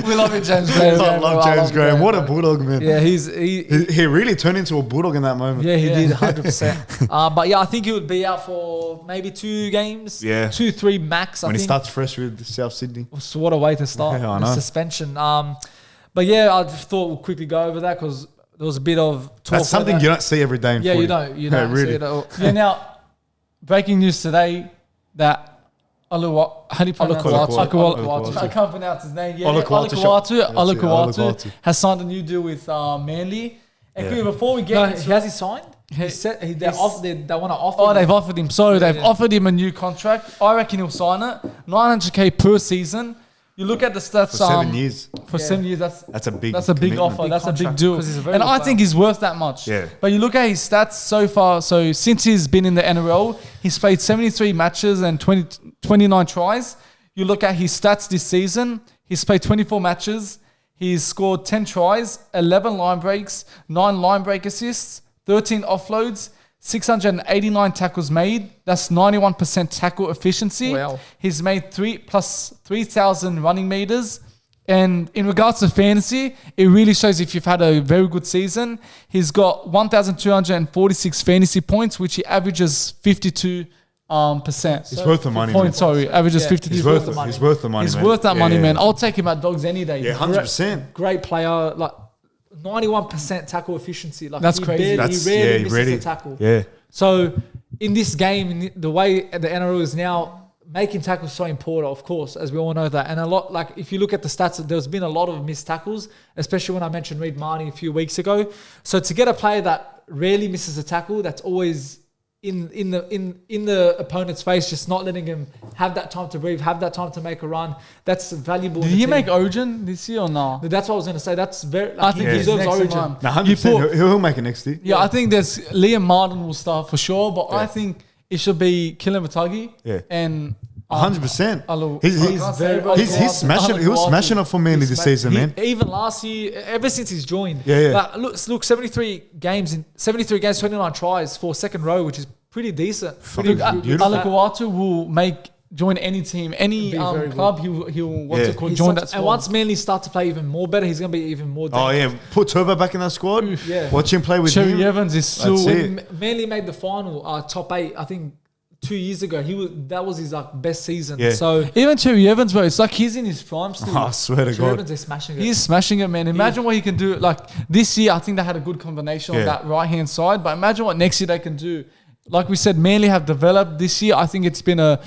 We love it, James Graham. I love James Graham. What a bulldog, man. Yeah, He really turned into a bulldog in that moment. Yeah, he did 100%. But yeah, I think he would be out for maybe 2 games. Yeah. 2-3 max. When I he think. starts fresh with South Sydney. So what a way to start. Yeah, I the know. suspension. But yeah, I just thought we'll quickly go over that because there was a bit of talk. That's something about you don't see every day in Yeah, footy. you don't. You Yeah, don't really. see it at all. Yeah, now, breaking news today that how do you pronounce Olakau'atu. I can't pronounce his name. Yeah, Olakau'atu. Olakau'atu has signed a new deal with Manly. And Yeah. quickly, before we get No, into has he signed? He said they want to offer. Oh, him. they've offered him. So they've yeah. offered him a new contract. I reckon he'll sign it. 900K per season. You look at the stats. For 7 years. For 7 years, That's a big That's a big commitment. offer. Big That's a big contract, deal. 'cause he's a very And good I player. think he's worth that much. Yeah. But you look at his stats so far. So since he's been in the NRL, he's played 73 matches and 29 tries. You look at his stats this season. He's played 24 matches. He's scored 10 tries, 11 line breaks, 9 line break assists, 13 offloads, 689 tackles made. That's 91% tackle efficiency. Wow. He's made 3,000 running meters. And in regards to fantasy, it really shows if you've had a very good season. He's got 1,246 fantasy points, which he averages 52%. He's worth the money, man. Points, sorry, averages Yeah. 52. He's worth worth the it. money. He's worth the money, He's man. worth that Yeah, money, yeah. man. I'll take him at dogs any day. Yeah, 100%. Great player, like 91% tackle efficiency. Like That's he crazy. He rarely misses a tackle. Yeah. So in this game, the way the NRL is now, making tackles so important, of course, as we all know that. And a lot, like if you look at the stats, there's been a lot of missed tackles, especially when I mentioned Reid Marnie a few weeks ago. So to get a player that rarely misses a tackle, that's always in the opponent's face, just not letting him have that time to breathe, have that time to make a run, that's valuable. Did in the he team. make Origin this year or no? That's what I was going to say. That's very. I Like, think he he's deserves next in Origin. line. No, You 100%. put- He'll make it next year. Yeah, I think there's Liam Martin will start for sure, but I think it should be Kolamattangi Yeah. and 100%. He's He's smashing. He was smashing up for Manly this season, man. Even last year, ever since he's joined. Yeah. Like, look, 73 games, 29 tries for second row, which is pretty decent. Pretty Fucking good. beautiful. Olakau'atu will make join any team, any club. He'll join that squad. And once Manly start to play even more better, he's going to be even more dangerous. Oh yeah, put Turbo back in that squad. Yeah, watch him play with Cherry him. Evans is still. Manly made the final, top 8. I think 2 years ago, that was his best season. Yeah. So even Cherry Evans, bro, it's like he's in his prime still. I swear to God, Evans is smashing it. He's smashing it, man. Imagine what he can do. Like this year, I think they had a good combination on that right hand side. But imagine what next year they can do. Like we said, Manly have developed this year. I think it's been a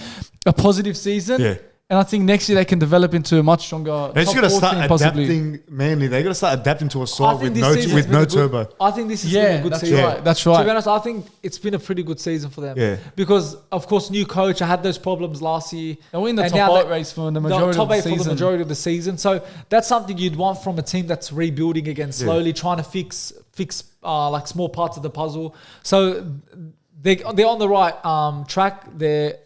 positive season. Yeah. And I think next year they can develop into a much stronger. They just got to start adapting, Manly. They got to start adapting to a side with no turbo. I think this has been a good season. Right. That's right. To be honest, I think it's been a pretty good season for them. Yeah. Because of course, new coach. I had those problems last year. They were in the top 8 race for the majority of the season. For the majority of the season. So that's something you'd want from a team that's rebuilding again, slowly trying to fix like small parts of the puzzle. So they're on the right track.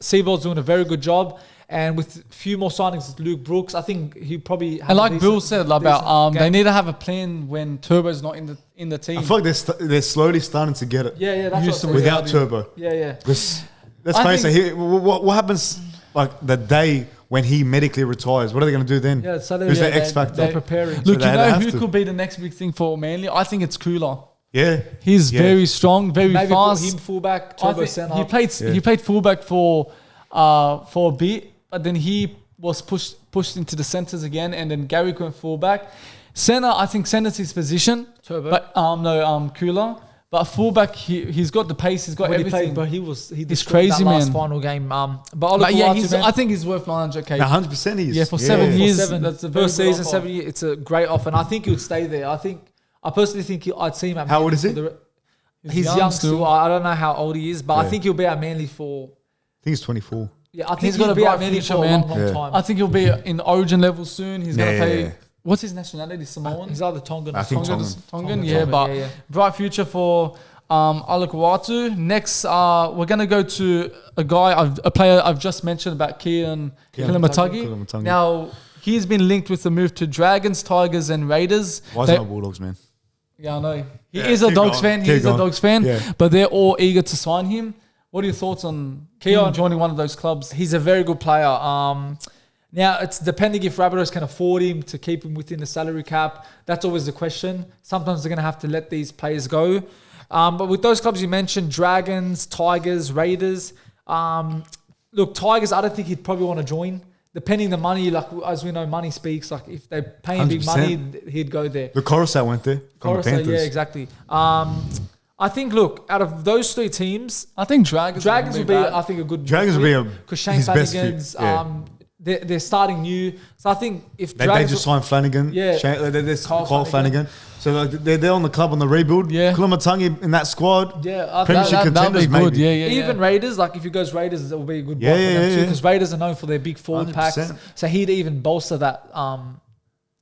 Seabold's doing a very good job. And with a few more signings with Luke Brooks, I think he probably... And like Bill said about they need to have a plan when Turbo's not in the team. I feel like they're slowly starting to get it. Yeah, that's what without Turbo. Yeah. Let's face it. What happens like the day when he medically retires? What are they going to do then? Yeah, so who's the X factor? They're preparing. Look, you know who could be the next big thing for Manly? I think it's Kula. Yeah, he's very strong, very Maybe fast. Maybe him fullback, Turbo center. He played fullback for a bit. But then he was pushed into the centres again, and then Gary went fullback. Centre, I think centre's his position. Turbo. But Kula. But fullback, he's got the pace, he's got everything. But he he's crazy, that last man. final game. I think he's worth 900k. 100% he is. Yeah, for 7 years. That's the first season, 7 years. It's a great offer, and I think he would stay there. I personally think I'd see him at Manly. How old is he? He's young still. I don't know how old he is, but I think he'll be at Manly for... I think he's 24. Yeah, I think he's got a bright future, man. Long time. I think he'll be in Origin level soon. He's going to play... What's his nationality? Samoan? He's either Tongan. I think Tongan. Yeah, but bright future for Olakau'atu. Next, we're going to go to a player I've just mentioned about Keon Kolamattangi. Now, he's been linked with the move to Dragons, Tigers and Raiders. Why is it not Bulldogs, man? Yeah, I know. He is a Dogs fan. But they're all eager to sign him. What are your thoughts on Keon joining one of those clubs? He's a very good player. Now, it's depending if Rabbitohs can afford him to keep him within the salary cap. That's always the question. Sometimes they're going to have to let these players go. But with those clubs you mentioned, Dragons, Tigers, Raiders. Look, Tigers, I don't think he'd probably want to join. Depending the money, like as we know, money speaks. Like if they pay him 100%. Big money, he'd go there. The Coruscant went there. Coruscant, yeah, exactly. I think, look, out of those 3 teams, I think Dragons would be I think, a good... Dragons would be because Shane Flanagan's, they're starting new. So I think if Dragons... They just signed Flanagan. Yeah. There's Kyle Flanagan. So like, they're on the club on the rebuild. Yeah. Kolamattangi in that squad. Yeah. Premiership contenders, maybe. Yeah. Even Raiders, like if he goes Raiders, it will be a good buy for them too. Because Raiders are known for their big forward packs. So he'd even bolster that...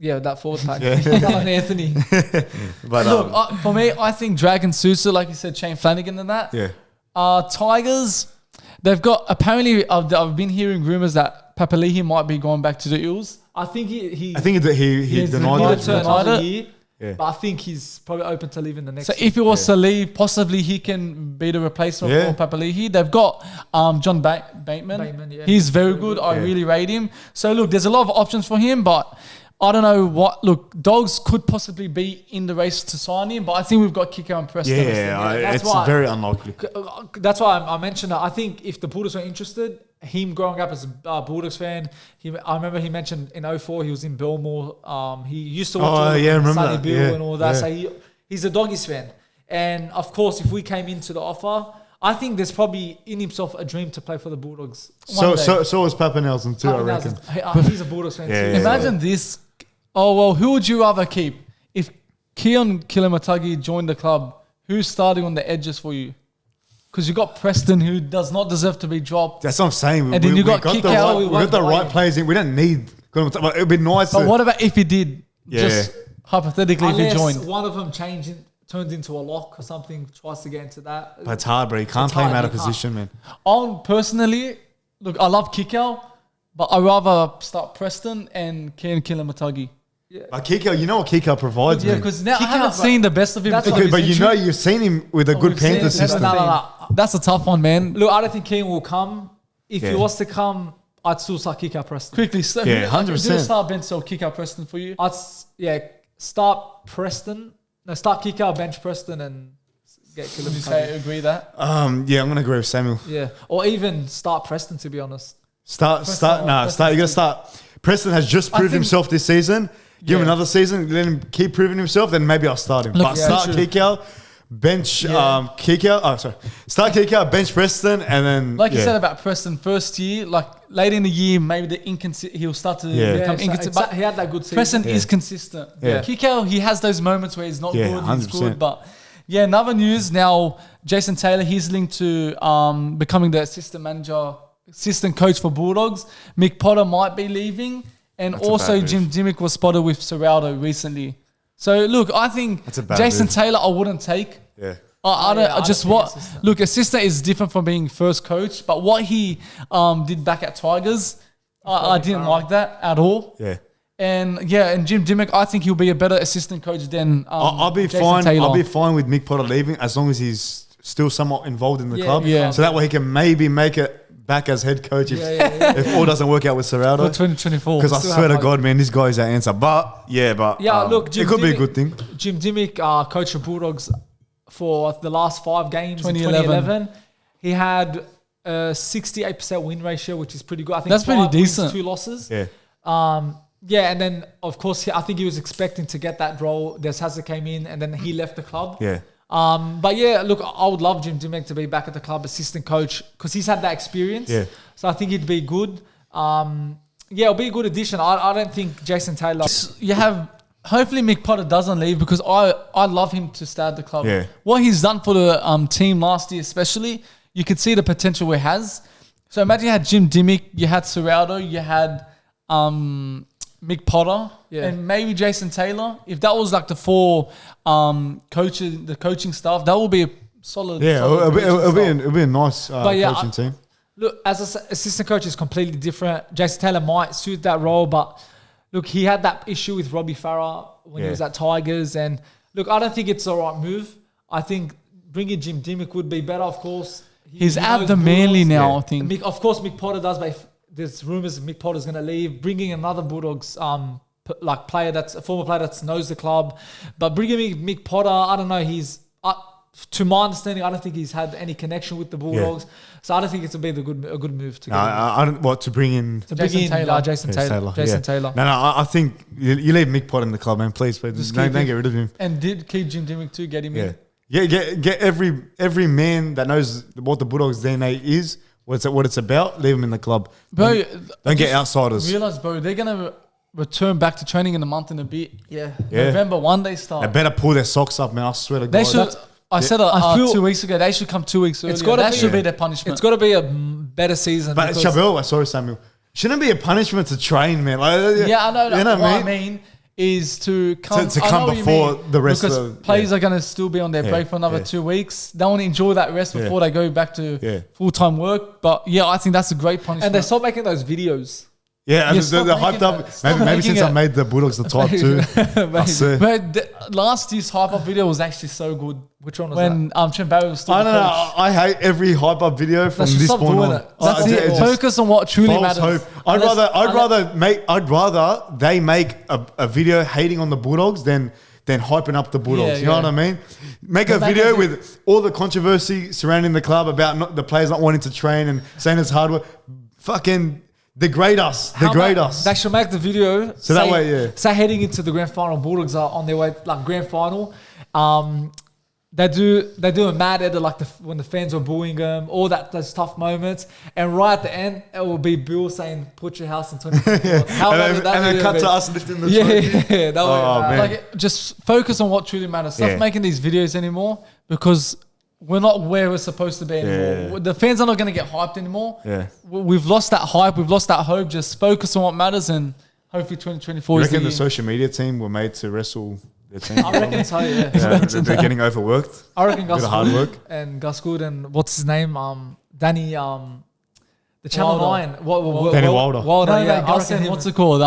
that forward pack. Antony. But look, for me, I think Dragon Sousa, like you said, Shane Flanagan and that. Yeah. Tigers, they've got... Apparently, I've been hearing rumours that Papenhuyzen might be going back to the Eels. I think he denied it. Yeah. But I think he's probably open to leaving the next year. If he was to leave, possibly he can be the replacement for Papenhuyzen. They've got John Bateman. He's very good. I really rate him. So look, there's a lot of options for him, but... I don't know what... Look, Dogs could possibly be in the race to sign him, but I think we've got Kicker and Preston. It's very unlikely. That's why I mentioned that. I think if the Bulldogs were interested, him growing up as a Bulldogs fan, I remember he mentioned in 2004 he was in Belmore. He used to watch Sunny Bill and all that. So he's a Doggies fan. And of course, if we came into the offer... I think there's probably in himself a dream to play for the Bulldogs. So was Papenhuyzen too, I reckon. He's a Bulldogs fan too. Imagine this. Oh, well, who would you rather keep? If Keon Kolamattangi joined the club, who's starting on the edges for you? Because you got Preston, who does not deserve to be dropped. That's what I'm saying. And then you got Kick out. We got the right players in. We don't need Kolamattangi. It would be nice. But what about if he did? Just hypothetically, if he joined. Unless one of them turns into a lock or something, tries to get into that. But it's hard, bro. You can't play him out of position, man. Personally, look, I love Kickout, but I'd rather start Preston and Keon Kolamattangi. Yeah. But Kiko, you know what Kiko provides, man. Because now I haven't seen the best of him. But you've seen him with a good Panther system. That's a tough one, man. Look, I don't think Keon will come. If he was to come, I'd still start kick out Preston. Quickly, so 100%. Do a start bench or kick out Preston for you? Start Preston. No, start kick out, bench Preston, and get Kolamattangi. Would you say agree that? I'm going to agree with Samuel. Yeah, or even start Preston, to be honest. Start. You got to start. Preston has just proved himself this season. Give him another season, let him keep proving himself, then maybe I'll start him. But start kick out, bench kick out. Oh, sorry. Start kick out, bench Preston, and then you said about Preston first year, like late in the year, maybe he'll start to become inconsistent. But he had that good season. Preston is consistent. Kick out, he has those moments where he's not good, 100%. he's good. But another news now, Jason Taylor, he's linked to becoming the assistant coach for Bulldogs. Mick Potter might be leaving. And that's also Jim Dimmick was spotted with Serraldo recently. So look, I think Jason Taylor I wouldn't take. Yeah. Look, assistant is different from being first coach, but what he did back at Tigers, I didn't like that at all. Yeah. And Jim Dimmick, I think he'll be a better assistant coach than I'll be Jason fine. Taylor. I'll be fine with Mick Potter leaving as long as he's still somewhat involved in the club. Yeah. So that way he can maybe make it back as head coach if all doesn't work out with Serraldo. For 2024. Because I swear to God, man, this guy is our answer. But look, it could be a good thing. Jim Dimmick, coach of Bulldogs for the last 5 games 2011. He had a 68% win ratio, which is pretty good. I think that's pretty decent. 2 losses. Yeah. And then of course I think he was expecting to get that role. Deshaza came in, and then he left the club. Yeah. Look, I would love Jim Dimmick to be back at the club, assistant coach, because he's had that experience. Yeah. So I think he'd be good. It'll be a good addition. I don't think Jason Taylor. Hopefully Mick Potter doesn't leave, because I love him to stay at the club. Yeah. What he's done for the team last year especially, you could see the potential he has. So imagine you had Jim Dimmick, you had Serraldo, you had Mick Potter, and maybe Jason Taylor. If that was like the 4 coaches, the coaching staff, that would be a solid. It'll be a nice coaching team. Look, as an assistant coach is completely different. Jason Taylor might suit that role, but look, he had that issue with Robbie Farah when he was at Tigers, and look, I don't think it's the right move. I think bringing Jim Dimmick would be better. Of course, he's at the Manly now. I think. Of course, Mick Potter does, but if there's rumours Mick Potter's going to leave, bringing another Bulldogs player that's a former player that knows the club, but bringing Mick Potter, I don't know. He's to my understanding, I don't think he's had any connection with the Bulldogs, so I don't think it's going to be a good move to. I don't. What to bring in? Jason Taylor. No, I think you leave Mick Potter in the club, man. Please, don't get rid of him. And did keep Jim Dimmick too. Get him in. Yeah, get every man that knows what the Bulldogs DNA is, what it's about. Leave them in the club, bro. Don't get outsiders. Realize, bro, they're gonna return back to training in a month and a bit. Yeah. November 1 they start. They better pull their socks up, man. I swear to God. They should. I said 2 weeks ago. They should come 2 weeks earlier. That should be their punishment. It's got to be a better season. But Charbel, sorry, Samuel. Shouldn't be a punishment to train, man. I know. You know what I mean is to come before the rest because of players are going to still be on their break for another 2 weeks. They want to enjoy that rest before they go back to full-time work. But I think that's a great punishment. And they stop making those videos. Yeah, they're hyped up. Maybe since I made the Bulldogs the top 2. But last year's hype up video was actually so good. Which one was when Charbel was still I don't know. I hate every hype up video from this point on. That's it. Focus on what truly matters. I'd rather they make a video hating on the Bulldogs than hyping up the Bulldogs. You know what I mean? Make a video with all the controversy surrounding the club about the players not wanting to train and saying it's hard work. Fucking degrade us. They should make the video. So that way, Say heading into the grand final, Bulldogs are on their way, like grand final. They do a mad edit when the fans were booing them, all those tough moments, and right at the end it will be Bill saying, "Put your house in 2024." and then cut to us lifting the trophy. Man. Just focus on what truly matters. Stop making these videos anymore because we're not where we're supposed to be anymore. The fans are not going to get hyped anymore. We've lost that hype. We've lost that hope. Just focus on what matters, and hopefully 2024 you is reckon the social media team were made to wrestle their team? I reckon so, they're getting overworked. I reckon Gus hard work. And Gus Good and what's his name? Danny, the Channel 9. Danny Wilder. Gus and what's it called?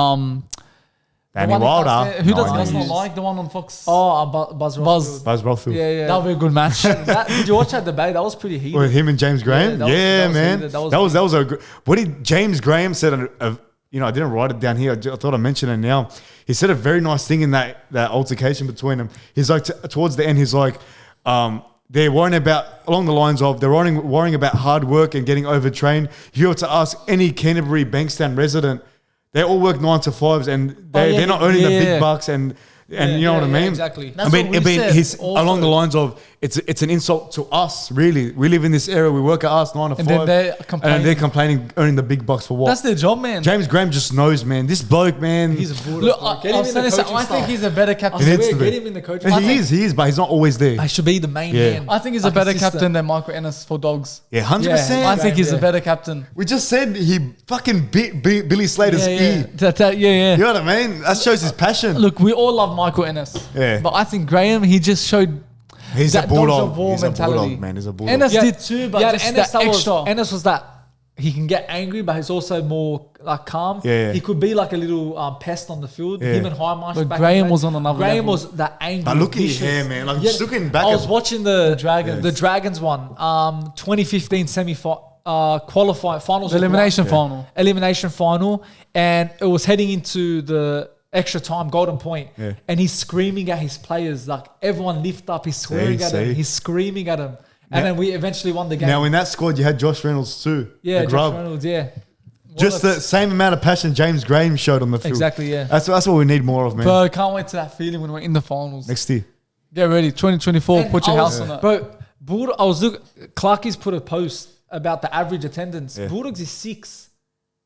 Danny Wilder. Who does Gus not like? The one on Fox. Oh, Buzz Rothfield. Yeah. That'll be a good match. Did you watch that debate? That was pretty heated. With him and James Graham? Yeah, man. That was a good... What did James Graham said... I didn't write it down here. I thought I mentioned it now. He said a very nice thing in that altercation between them. He's like, towards the end, he's like... they're worrying about, along the lines of, they're worrying about hard work and getting overtrained. If you were to ask any Canterbury Bankstown resident, they all work 9 to 5s and they're not earning the big bucks and you know what I mean? Exactly. He's along the lines of it's an insult to us, really. We live in this era. We work at us 9 to 5, and they're complaining, earning the big bucks for what? That's their job, man. James Graham just knows, man. This bloke, man. He's a Bulldog. Look, I think he's a better captain. Get him in the coaching. He is, but he's not always there. I should be the main man. I think he's a better captain than Michael Ennis for Dogs. Yeah, 100%. I think he's a better captain. We just said he fucking beat Billy Slater's ear. Yeah. You know what I mean? That shows his passion. Look, we all love Michael Ennis. Yeah. But I think Graham, he just showed he's that a bulldog. Dogs of war He's mentality. A bulldog, man. He's a bulldog. Ennis did too, but just Ennis, that extra. Ennis was that he can get angry, but he's also more like calm. Yeah. He could be like a little pest on the field. Him and Highmarsh. But Graham was on another level. Graham was that angry. But look at his hair, man. Like just looking back. I was watching the Dragons one, 2015 qualifying finals. Elimination final. Elimination final. And it was heading into the extra time, golden point. Yeah. And he's screaming at his players. Like everyone lift up. He's swearing at them. He's screaming at them. And then we eventually won the game. Now in that squad, you had Josh Reynolds too. Yeah, Josh Reynolds, Just the same amount of passion James Graham showed on the field. Exactly, yeah. That's what we need more of, man. Bro, can't wait to that feeling when we're in the finals. Next year. Get ready, 2024, And put your house on it. Bro, I was looking, Clarkie's put a post about the average attendance. Yeah. Bulldogs is 6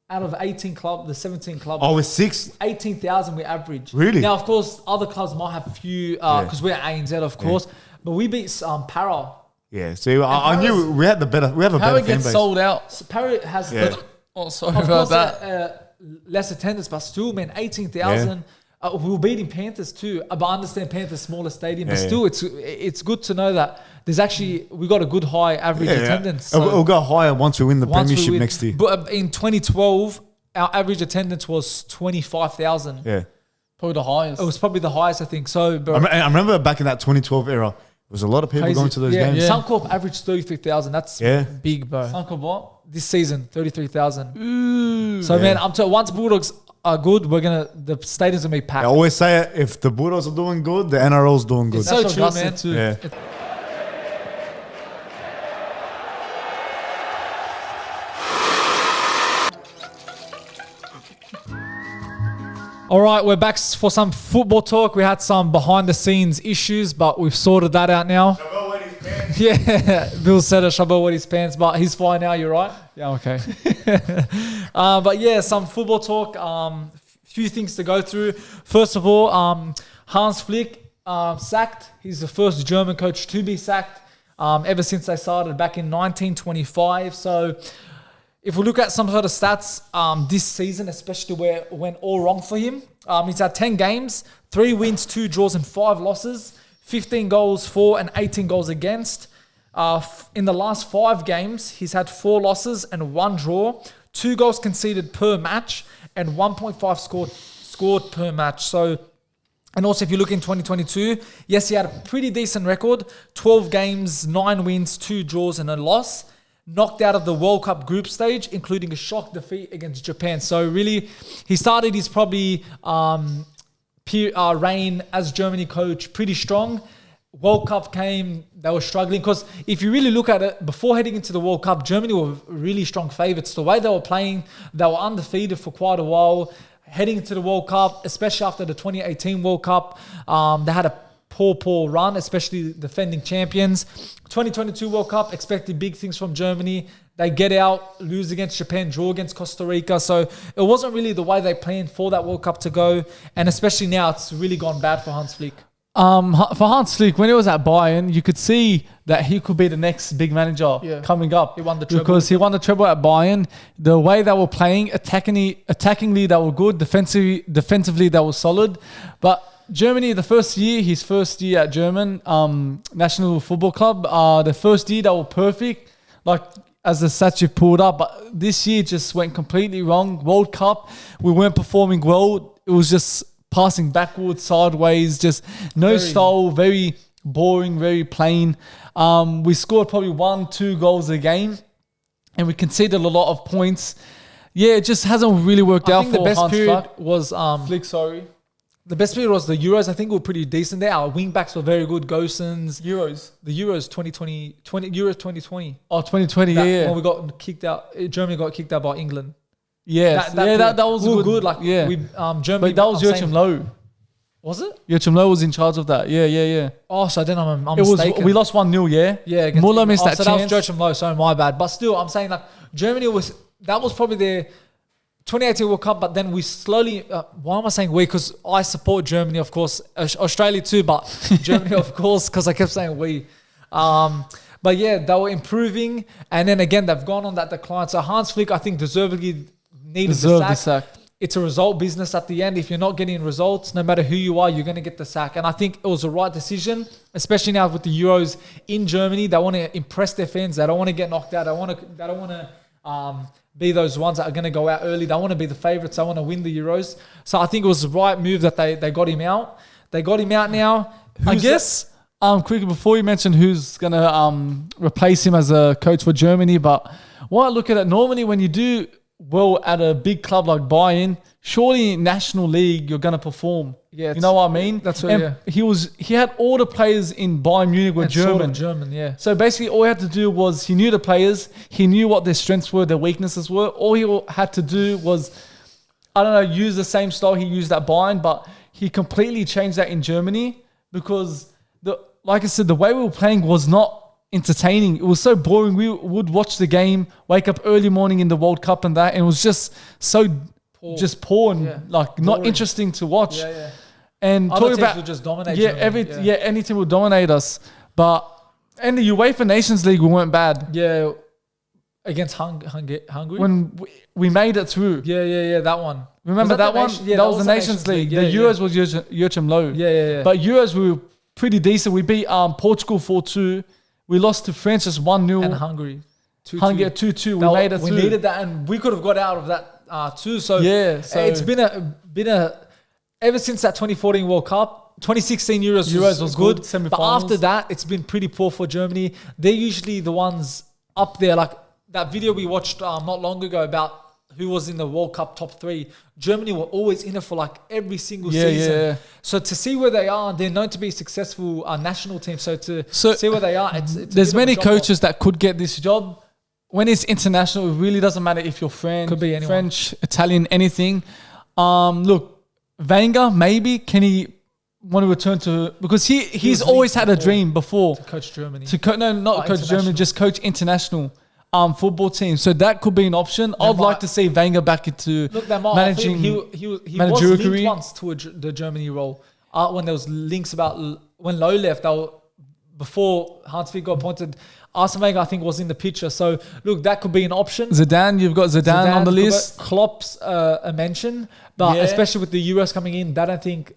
out of 18 club, the 17 clubs. Oh, it's 6? 18,000 we average. Really? Now, of course, other clubs might have few, because we're ANZ, of course. But we beat Para. Yeah, see, I knew we have a better fan base. How it gets sold out. So Para has sorry about that. Less attendance, but still, man, 18,000. We were beating Panthers too. But I understand Panthers' smaller stadium, but still, it's good to know that there's actually, we got a good high average attendance. So we'll go higher once we win the premiership next year. But in 2012, our average attendance was 25,000. Yeah. Probably the highest. It was probably the highest, I think. So, bro, I remember back in that 2012 era, there was a lot of people going to those games. Yeah. Suncorp averaged 33,000. That's big, bro. Suncorp what? This season, 33,000. So, man, I'm telling you, once Bulldogs are good, the stadium's gonna be packed. I always say it, if the Bulldogs are doing good, the NRL's doing good. It's so true, man. Too. Yeah. All right, we're back for some football talk. We had some behind-the-scenes issues, but we've sorted that out now. Charbel wet his pants. Yeah, Bill said it, Charbel wet his pants, but he's fine now, you're right? Yeah, okay. But yeah, some football talk. Few things to go through. First of all, Hans Flick sacked. He's the first German coach to be sacked ever since they started back in 1925. So if we look at some sort of stats this season, especially where it went all wrong for him, he's had 10 games, 3 wins, 2 draws and 5 losses, 15 goals for and 18 goals against. In the last 5 games, he's had 4 losses and 1 draw, 2 goals conceded per match and 1.5 scored per match. So, and also if you look in 2022, yes, he had a pretty decent record, 12 games, 9 wins, 2 draws and a loss. Knocked out of the World Cup group stage, including a shock defeat against Japan. So really, he started his probably reign as Germany coach pretty strong. World Cup came, they were struggling because if you really look at it, before heading into the World Cup, Germany were really strong favourites. The way they were playing, they were undefeated for quite a while. Heading into the World Cup, especially after the 2018 World Cup, they had a poor run, especially defending champions. 2022 World Cup, expected big things from Germany. They get out, lose against Japan, draw against Costa Rica. So it wasn't really the way they planned for that World Cup to go. And especially now, it's really gone bad for Hans Flick. For Hans Flick, when he was at Bayern, you could see that he could be the next big manager coming up. He won the treble. Because he won the treble at Bayern. The way they were playing, attackingly they were good. Defensively they were solid. But Germany, his first year at German National Football Club, the first year they were perfect, like as the stats you've pulled up. But this year just went completely wrong. World Cup, we weren't performing well. It was just passing backwards, sideways, just no style, very boring, very plain. We scored probably 1-2 goals a game, and we conceded a lot of points. Yeah, it just hasn't really worked out for Hans Flick. The best period was Flick, sorry. The best period was the Euros. I think we were pretty decent there. Our wing backs were very good. Gosens. The Euros 2020. Euros 2020. Oh, 2020, yeah. When we got kicked out, Germany got kicked out by England. Yes. That was good. Like, Germany. But that was Joachim Low. Was it? Joachim Low was in charge of that. Yeah. Oh, so then I'm mistaken. We lost 1-0, yeah? Yeah. Muller missed that chance. That was Joachim Low, so my bad. But still, I'm saying like Germany that was probably their 2018 World Cup, but then we slowly, why am I saying we? Because I support Germany, of course, Australia too, but Germany, of course, because I kept saying we. But yeah, they were improving, and then again, they've gone on that decline. So Hans Flick, I think, deservedly needed the sack. It's a result business at the end. If you're not getting results, no matter who you are, you're going to get the sack. And I think it was the right decision, especially now with the Euros in Germany. They want to impress their fans. They don't want to get knocked out. They don't want to be those ones that are going to go out early. They want to be the favourites. They want to win the Euros. So I think it was the right move that they got him out. They got him out now. Quickly before you mention who's going to replace him as a coach for Germany, but when I look at it, normally when you do well at a big club like Bayern, surely in National League you're going to perform. Yeah, you know what I mean? That's right. He had all the players in Bayern Munich were German. Yeah. So basically, all he had to do was he knew the players, he knew what their strengths were, their weaknesses were. All he had to do was, use the same style he used at Bayern, but he completely changed that in Germany because like I said, the way we were playing was not entertaining. It was so boring. We would watch the game, wake up early morning in the World Cup and it was just so poor and not interesting to watch. Yeah. And other teams would just dominate. Any team would dominate us. But in the UEFA Nations League, we weren't bad. Yeah, against Hungary. When we made it through. Yeah, that one. Remember that one? That was the Nations League. The Euros was Joachim Low. Yeah. But Euros, we were pretty decent. We beat Portugal 4-2. We lost to France just 1-0. And Hungary 2-2. Hungary 2-2. We made it through. We needed that, and we could have got out of that too. So it's been a ever since that 2014 World Cup. 2016 Euros was good. But after that, it's been pretty poor for Germany. They're usually the ones up there. Like that video we watched not long ago about who was in the World Cup top 3. Germany were always in it for like every single season. Yeah. So to see where they are, they're known to be a successful national team. So see where they are, it's there's many coaches that could get this job. When it's international, it really doesn't matter if you're French, Italian, anything. Look, Wenger, maybe, can he want to return to... Because he's always had a dream before. To coach Germany. Not coach Germany, just coach international football team. So that could be an option. I'd like to see Wenger back into managing... He was linked once to the Germany role. When there was links about... When Lowe left, before Hans Flick got appointed... Arsene Wenger, I think, was in the picture. So, look, that could be an option. Zidane, you've got Zidane on the list. Klopp's a mention. But especially with the Euros coming in, I don't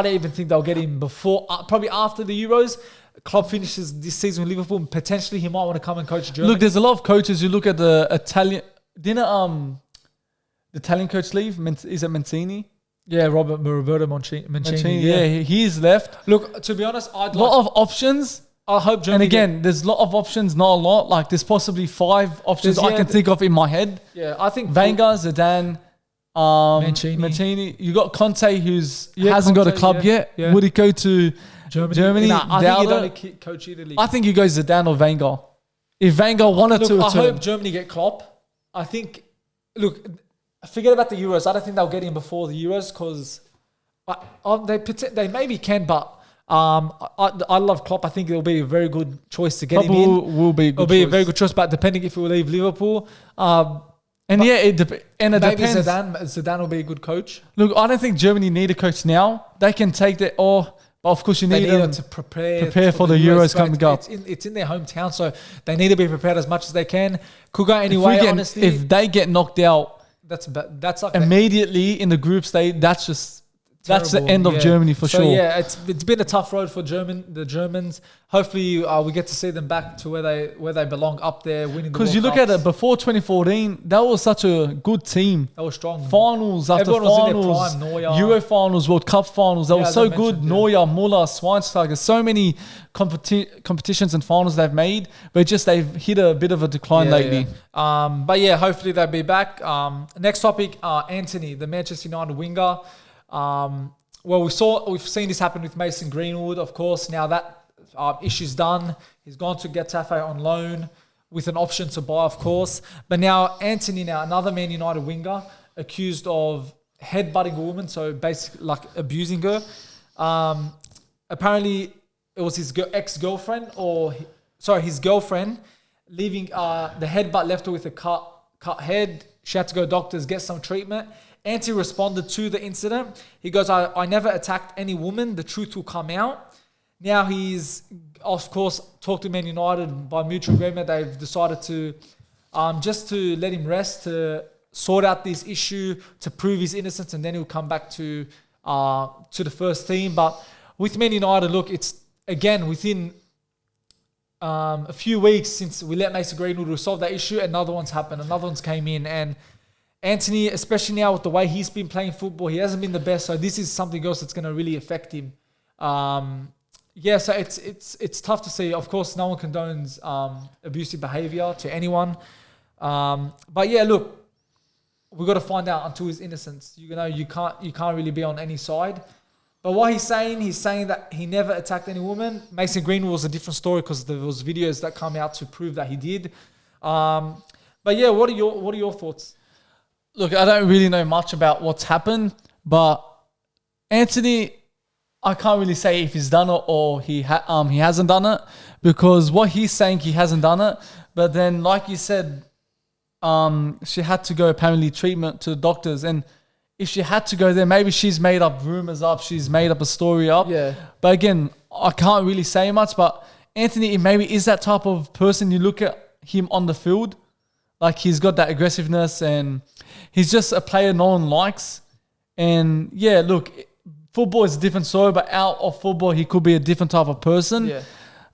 even think they'll get him before, probably after the Euros. Klopp finishes this season with Liverpool, and potentially he might want to come and coach Germany. Look, there's a lot of coaches. You look at the Italian... Didn't the Italian coach leave? Is it Mancini? Yeah, Roberto Mancini. Yeah, he's left. Look, to be honest, a lot of options... I hope Germany... And again, there's a lot of options, not a lot. Like, there's possibly 5 options I can think of in my head. Yeah, I think... Wenger, Zidane, Mancini. You got Conte, hasn't got a club yet. Yeah. Would he go to Germany? I think he'd only coach Italy. I think you go Zidane or Wenger. If Wenger wanted to... I hope Germany get Klopp. I think... Look, forget about the Euros. I don't think they'll get him before the Euros because they maybe can, but... I love Klopp. I think it'll be a very good choice to get him in. Will be a good It'll be a very good choice, but depending if he will leave Liverpool. It depends. Zidane will be a good coach. Look, I don't think Germany need a coach now. They can take that, but of course you need them to prepare for the Euros coming up. It's in their hometown, so they need to be prepared as much as they can. Could go anyway, honestly. If they get knocked out, that's like immediately in the group stage, that's just... That's the end of Germany for sure. Yeah, it's been a tough road for the Germans. Hopefully, we get to see them back to where they belong, up there, winning the World Because you look at it, before 2014, that was such a good team. That was strong. Finals after Everyone finals, was in their prime, Neuer. Euro finals, World Cup finals. That was so good. Neuer, Muller, Schweinsteiger, so many competitions and finals they've made, but just they've hit a bit of a decline lately. Yeah. But yeah, hopefully they'll be back. Next topic, Antony, the Manchester United winger. Well, we've seen this happen with Mason Greenwood, of course. Now that issue's done. He's gone to Getafe on loan with an option to buy, of course. But now Antony, another Man United winger, accused of headbutting a woman, so basically like abusing her. Apparently, it was his ex-girlfriend, his girlfriend, leaving the headbutt left her with a cut head. She had to go to doctors, get some treatment. Antony responded to the incident. He goes, I never attacked any woman. The truth will come out. Now he's, of course, talked to Man United by mutual agreement. They've decided to, just to let him rest, to sort out this issue, to prove his innocence, and then he'll come back to the first team. But with Man United, look, it's, again, within a few weeks since we let Mason Greenwood resolve that issue, another one's happened. Another one's came in, and Antony, especially now with the way he's been playing football, he hasn't been the best. So this is something else that's going to really affect him. So it's tough to see. Of course, no one condones abusive behavior to anyone. But yeah, look, we've got to find out until his innocence. You can't really be on any side. But what he's saying that he never attacked any woman. Mason Greenwood was a different story because there was videos that come out to prove that he did. But yeah, what are your thoughts? Look, I don't really know much about what's happened, but Antony, I can't really say if he's done it or he hasn't done it, because what he's saying, he hasn't done it. But then, like you said, she had to go apparently treatment to the doctors, and if she had to go there, maybe she's made up rumors up, she's made up a story up. Yeah. But again, I can't really say much. But Antony maybe is that type of person. You look at him on the field, like he's got that aggressiveness and he's just a player no one likes. And yeah, look, football is a different story, but out of football, he could be a different type of person. Yeah.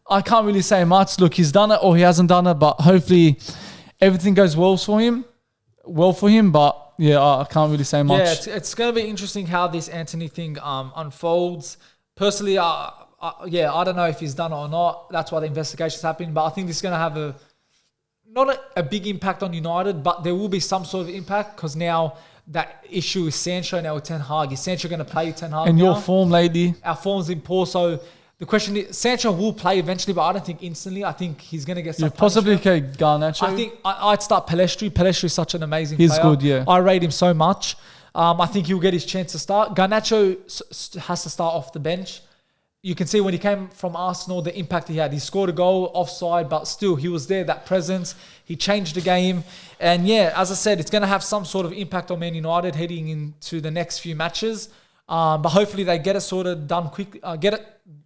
I can't really say much. Look, he's done it or he hasn't done it, but hopefully everything goes well for him. But yeah, I can't really say much. Yeah, it's going to be interesting how this Antony thing unfolds. Personally, I don't know if he's done it or not. That's why the investigation's happening. But I think this is going to have not a big impact on United, but there will be some sort of impact because now that issue is Sancho now with Ten Hag. Is Sancho going to play Ten Hag And now? your form, lady. Our form's in poor, so the question is, Sancho will play eventually, but I don't think instantly. I think he's going to get some possibly Garnacho. I think I'd start Pelestri. Pelestri is such an amazing player. He's good, yeah. I rate him so much. I think he'll get his chance to start. Garnacho has to start off the bench. You can see when he came from Arsenal, the impact he had. He scored a goal offside, but still he was there, that presence. He changed the game. And yeah, as I said, it's going to have some sort of impact on Man United heading into the next few matches. But hopefully they get it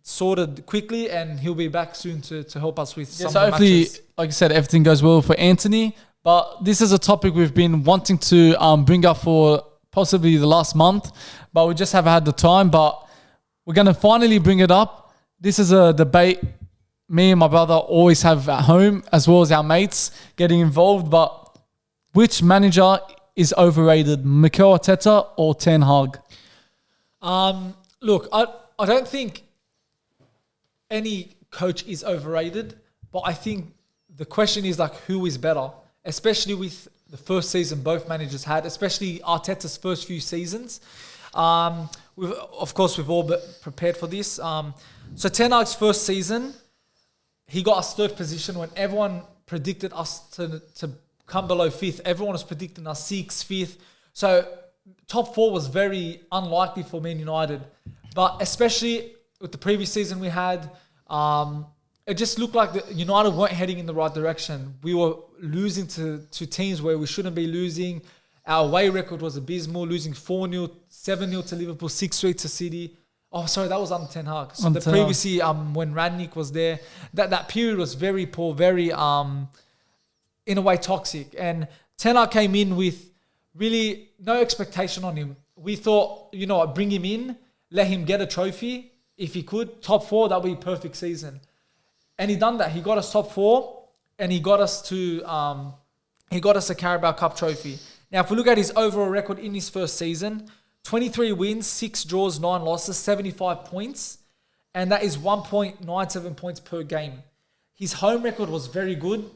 sorted quickly, and he'll be back soon to help us with some of the hopefully, matches. like I said, everything goes well for Antony. But this is a topic we've been wanting to bring up for possibly the last month, but we just haven't had the time. But we're going to finally bring it up. This is a debate me and my brother always have at home, as well as our mates getting involved. But which manager is overrated, Mikel Arteta or Ten Hag? Look, I don't think any coach is overrated, but I think the question is like, who is better? Especially with the first season both managers had, especially Arteta's first few seasons. Of course, we've all prepared for this. So Ten Hag's first season, he got us third position when everyone predicted us to come below fifth. Everyone was predicting us sixth, fifth. So top four was very unlikely for Man United. But especially with the previous season we had, it just looked like the United weren't heading in the right direction. We were losing to teams where we shouldn't be losing. Our away record was abysmal, losing 4-0, 7-0 to Liverpool, 6-3 to City. Oh, sorry, that was under Ten Hag. So the previous year, when Rangnick was there, that period was very poor, very, in a way, toxic. And Ten Hag came in with really no expectation on him. we thought, you know what, bring him in, let him get a trophy. If he could, top 4, that would be a perfect season. And he done that. He got us top 4 and he got us a Carabao Cup trophy. Now, if we look at his overall record in his first season, 23 wins, 6 draws, 9 losses, 75 points. And that is 1.97 points per game. His home record was very good.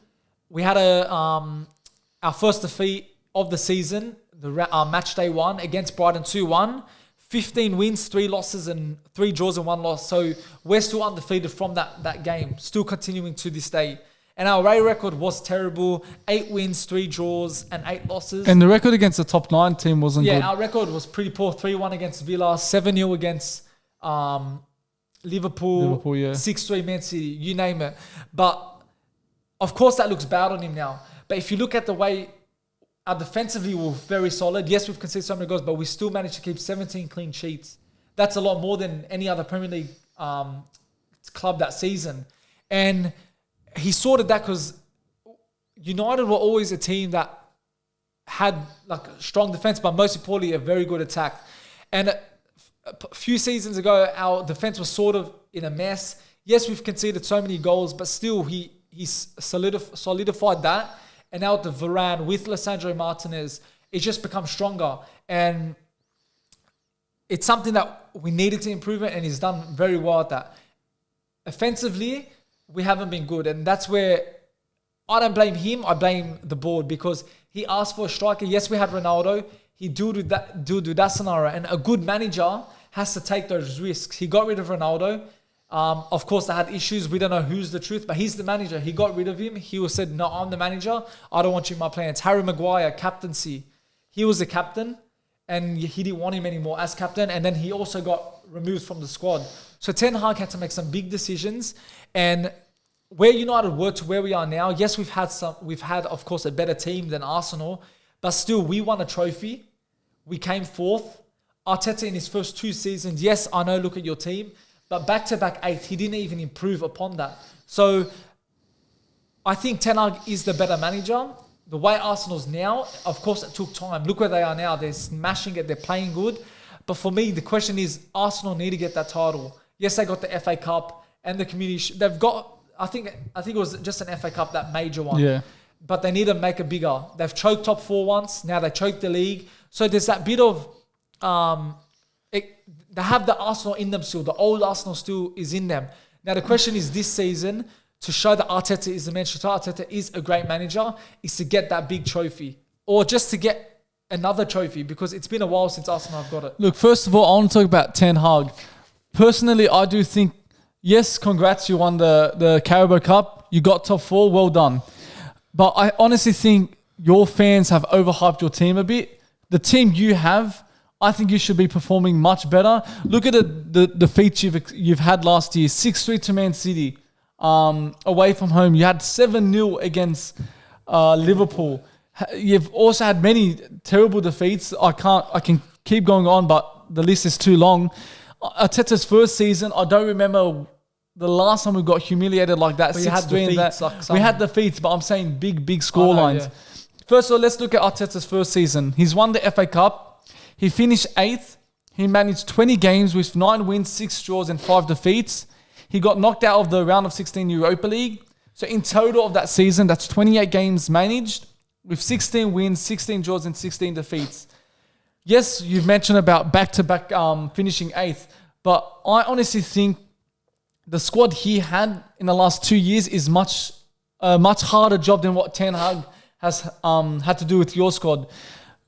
We had our first defeat of the season, match day 1 against Brighton 2-1. 15 wins, 3 losses and 3 draws and 1 loss. So we're still undefeated from that game, still continuing to this day. And our away record was terrible. 8 wins, 3 draws and 8 losses. And the record against the top 9 team wasn't good. Yeah, our record was pretty poor. 3-1 against Villa, 7-0 against Liverpool, 6-3 Man City, you name it. But of course that looks bad on him now. But if you look at the way our defensively we're very solid. Yes, we've conceded so many goals, but we still managed to keep 17 clean sheets. That's a lot more than any other Premier League club that season. And he sorted that because United were always a team that had like strong defense, but most importantly, a very good attack. And a few seasons ago, our defense was sort of in a mess. Yes, we've conceded so many goals, but still he's solidified that. And now with the Varane, with Lissandro Martinez, it's just become stronger. And it's something that we needed to improve it, and he's done very well at that. Offensively, we haven't been good. And that's where I don't blame him, I blame the board, because he asked for a striker. Yes, we had Ronaldo. He do that scenario. And a good manager has to take those risks. He got rid of Ronaldo. Of course, they had issues. We don't know who's the truth, but he's the manager. He got rid of him. He said, no, I'm the manager. I don't want you in my plans. Harry Maguire, captaincy. He was the captain, and he didn't want him anymore as captain. And then he also got removed from the squad. So Ten Hag had to make some big decisions. And where United were to where we are now, yes, we've had, of course, a better team than Arsenal, but still, we won a trophy. We came 4th. Arteta in his first 2 seasons, yes, I know, look at your team, but back-to-back 8th, he didn't even improve upon that. So I think Ten Hag is the better manager. The way Arsenal's now, of course, it took time. Look where they are now. They're smashing it. They're playing good. But for me, the question is, Arsenal need to get that title. Yes, they got the FA Cup and the community. They've got, I think it was just an FA Cup, that major one. Yeah. But they need to make it bigger. They've choked top 4 once. Now they choked the league. So there's that bit of... they have the Arsenal in them still. The old Arsenal still is in them. Now the question is this season, to show that Arteta is the Manchester Arteta is a great manager, is to get that big trophy. Or just to get another trophy, because it's been a while since Arsenal have got it. Look, first of all, I want to talk about Ten Hag. Personally, I do think, yes, congrats, you won the Carabao Cup. You got top 4, well done. But I honestly think your fans have overhyped your team a bit. The team you have, I think you should be performing much better. Look at the defeats you've had last year. 6-3 to Man City. Away from home. You had 7-0 against Liverpool. You've also had many terrible defeats. I can keep going on, but the list is too long. Arteta's first season, I don't remember the last time we got humiliated like that. 6-3 we had defeats, but I'm saying big score lines. Yeah. First of all, let's look at Arteta's first season. He's won the FA Cup. He finished 8th. He managed 20 games with 9 wins, 6 draws and 5 defeats. He got knocked out of the round of 16 Europa League. So in total of that season, that's 28 games managed with 16 wins, 16 draws and 16 defeats. Yes, you've mentioned about back-to-back finishing 8th, but I honestly think the squad he had in the last 2 years is much harder job than what Ten Hag has had to do with your squad.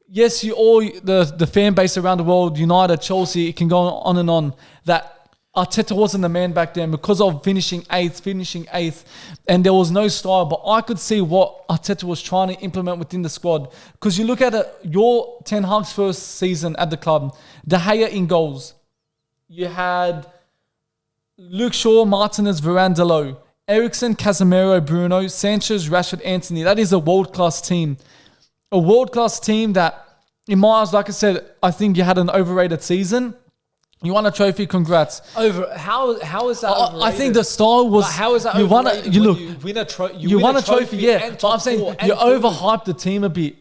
Yes, the fan base around the world, United, Chelsea, it can go on and on, that Arteta wasn't the man back then because of finishing eighth, and there was no style. But I could see what Arteta was trying to implement within the squad. Because you look at your Ten Hag's first season at the club, De Gea in goals. You had Luke Shaw, Martinez, Varane, Dalot, Eriksen, Casemiro, Bruno, Sanchez, Rashford, Antony. That is a world-class team. A world-class team that, in my eyes, like I said, I think you had an overrated season. You won a trophy, congrats. How is that overrated? I think the style was... But how is that overrated? You won a trophy, yeah. But I'm saying you overhyped the team a bit.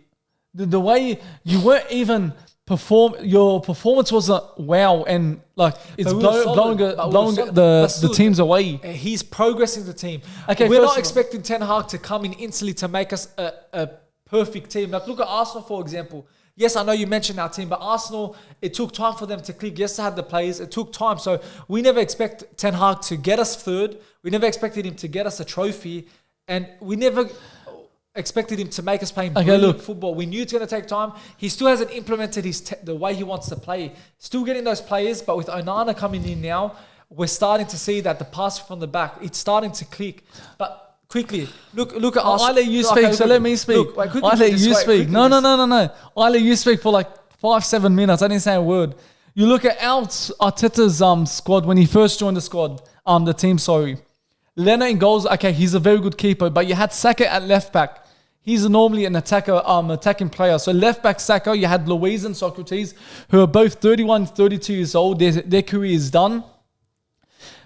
The way you weren't even your performance wasn't wow, and like it's blowing the teams away. He's progressing the team. Okay, we're not expecting Ten Hag to come in instantly to make us a perfect team. Like look at Arsenal for example. Yes, I know you mentioned our team, but Arsenal, it took time for them to click. Yes, they had the players. It took time. So we never expect Ten Hag to get us third. We never expected him to get us a trophy. And we never expected him to make us play brilliant football. We knew it's going to take time. He still hasn't implemented the way he wants to play. Still getting those players, but with Onana coming in now, we're starting to see that the pass from the back, it's starting to click. But quickly, look at us. I let you speak, so let me speak. I let you speak. No. I let you speak for like 5-7 minutes. I didn't say a word. You look at Arteta's squad when he first joined the squad, the team, sorry. Leonard in goals, okay, he's a very good keeper, but you had Saka at left back. He's normally an attacking player. So left back Saka, you had Louise and Socrates, who are both 31, 32 years old. Their career is done.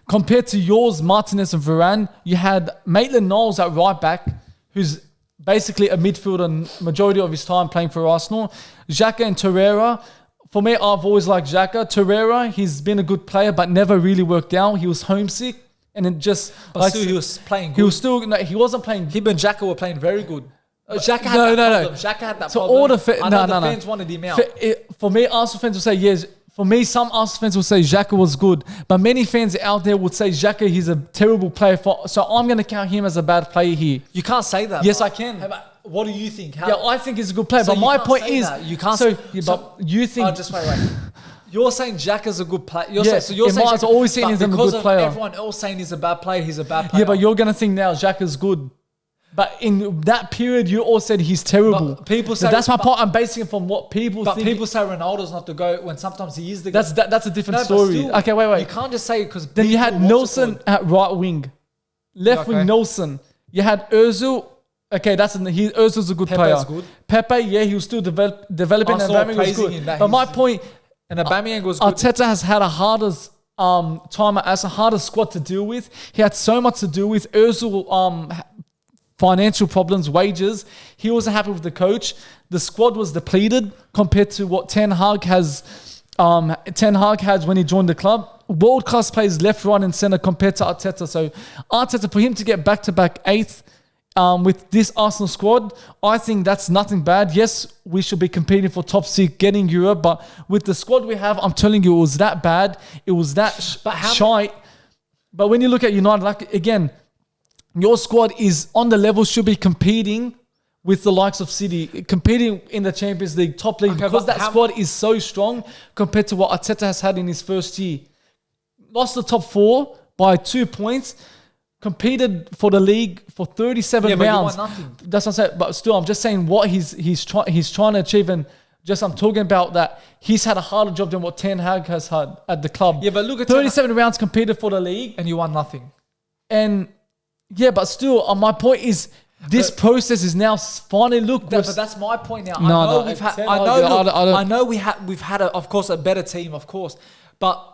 Compared to yours, Martinez and Varane, you had Maitland-Niles at right back, who's basically a midfielder majority of his time playing for Arsenal. Xhaka and Torreira. For me, I've always liked Xhaka. Torreira, he's been a good player, but never really worked out. He was homesick. And it just... But still, he was playing good. He was still... No, he wasn't playing... Him and Xhaka were playing very good. Xhaka had that problem. Xhaka had that problem. All the fans wanted him out. For me, Arsenal fans will say, yes... For me, some Arsenal fans will say Xhaka was good, but many fans out there would say Xhaka, he's a terrible player. So I'm going to count him as a bad player here. You can't say that. Yes, I can. What do you think? I think he's a good player. So but my point is... You can't but you think... Oh, just wait. You're saying Xhaka's a good player. You're saying Xhaka, always saying he's a good player. Everyone else saying he's a bad player, he's a bad player. Yeah, but you're going to think now Xhaka's good. But in that period, you all said he's terrible. But people say... That's my point. I'm basing it from what people think. But people say Ronaldo's not the GOAT when sometimes he is the GOAT. That's a different story. Still, okay, wait. You can't just say it because... Then you had Nelson at right wing. Left wing Nelson. You had Ozil. Okay, Ozil's a good player. Good. Pepe, yeah, he was still developing and Aubameyang was good. But my point... And Aubameyang was good. Arteta has had a hardest squad to deal with. He had so much to do with. Ozil... financial problems, wages. He wasn't happy with the coach. The squad was depleted compared to what Ten Hag has when he joined the club. World-class players left, right and centre compared to Arteta. So Arteta, for him to get back-to-back 8th with this Arsenal squad, I think that's nothing bad. Yes, we should be competing for top 6, getting Europe, but with the squad we have, I'm telling you, it was that bad. It was that shite. But when you look at United, like again, your squad is on the level, should be competing with the likes of City, competing in the Champions League, top league, because that squad is so strong compared to what Arteta has had in his first year. Lost the top 4 by 2 points, competed for the league for 37 rounds. You won nothing. That's what I'm saying. But still, I'm just saying what he's trying to achieve, and just I'm talking about that he's had a harder job than what Ten Hag has had at the club. Yeah, but look at 37 rounds competed for the league, and you won nothing. And yeah, but still, my point is this process is now finally but that's my point now. I know we've had of course a better team, of course, but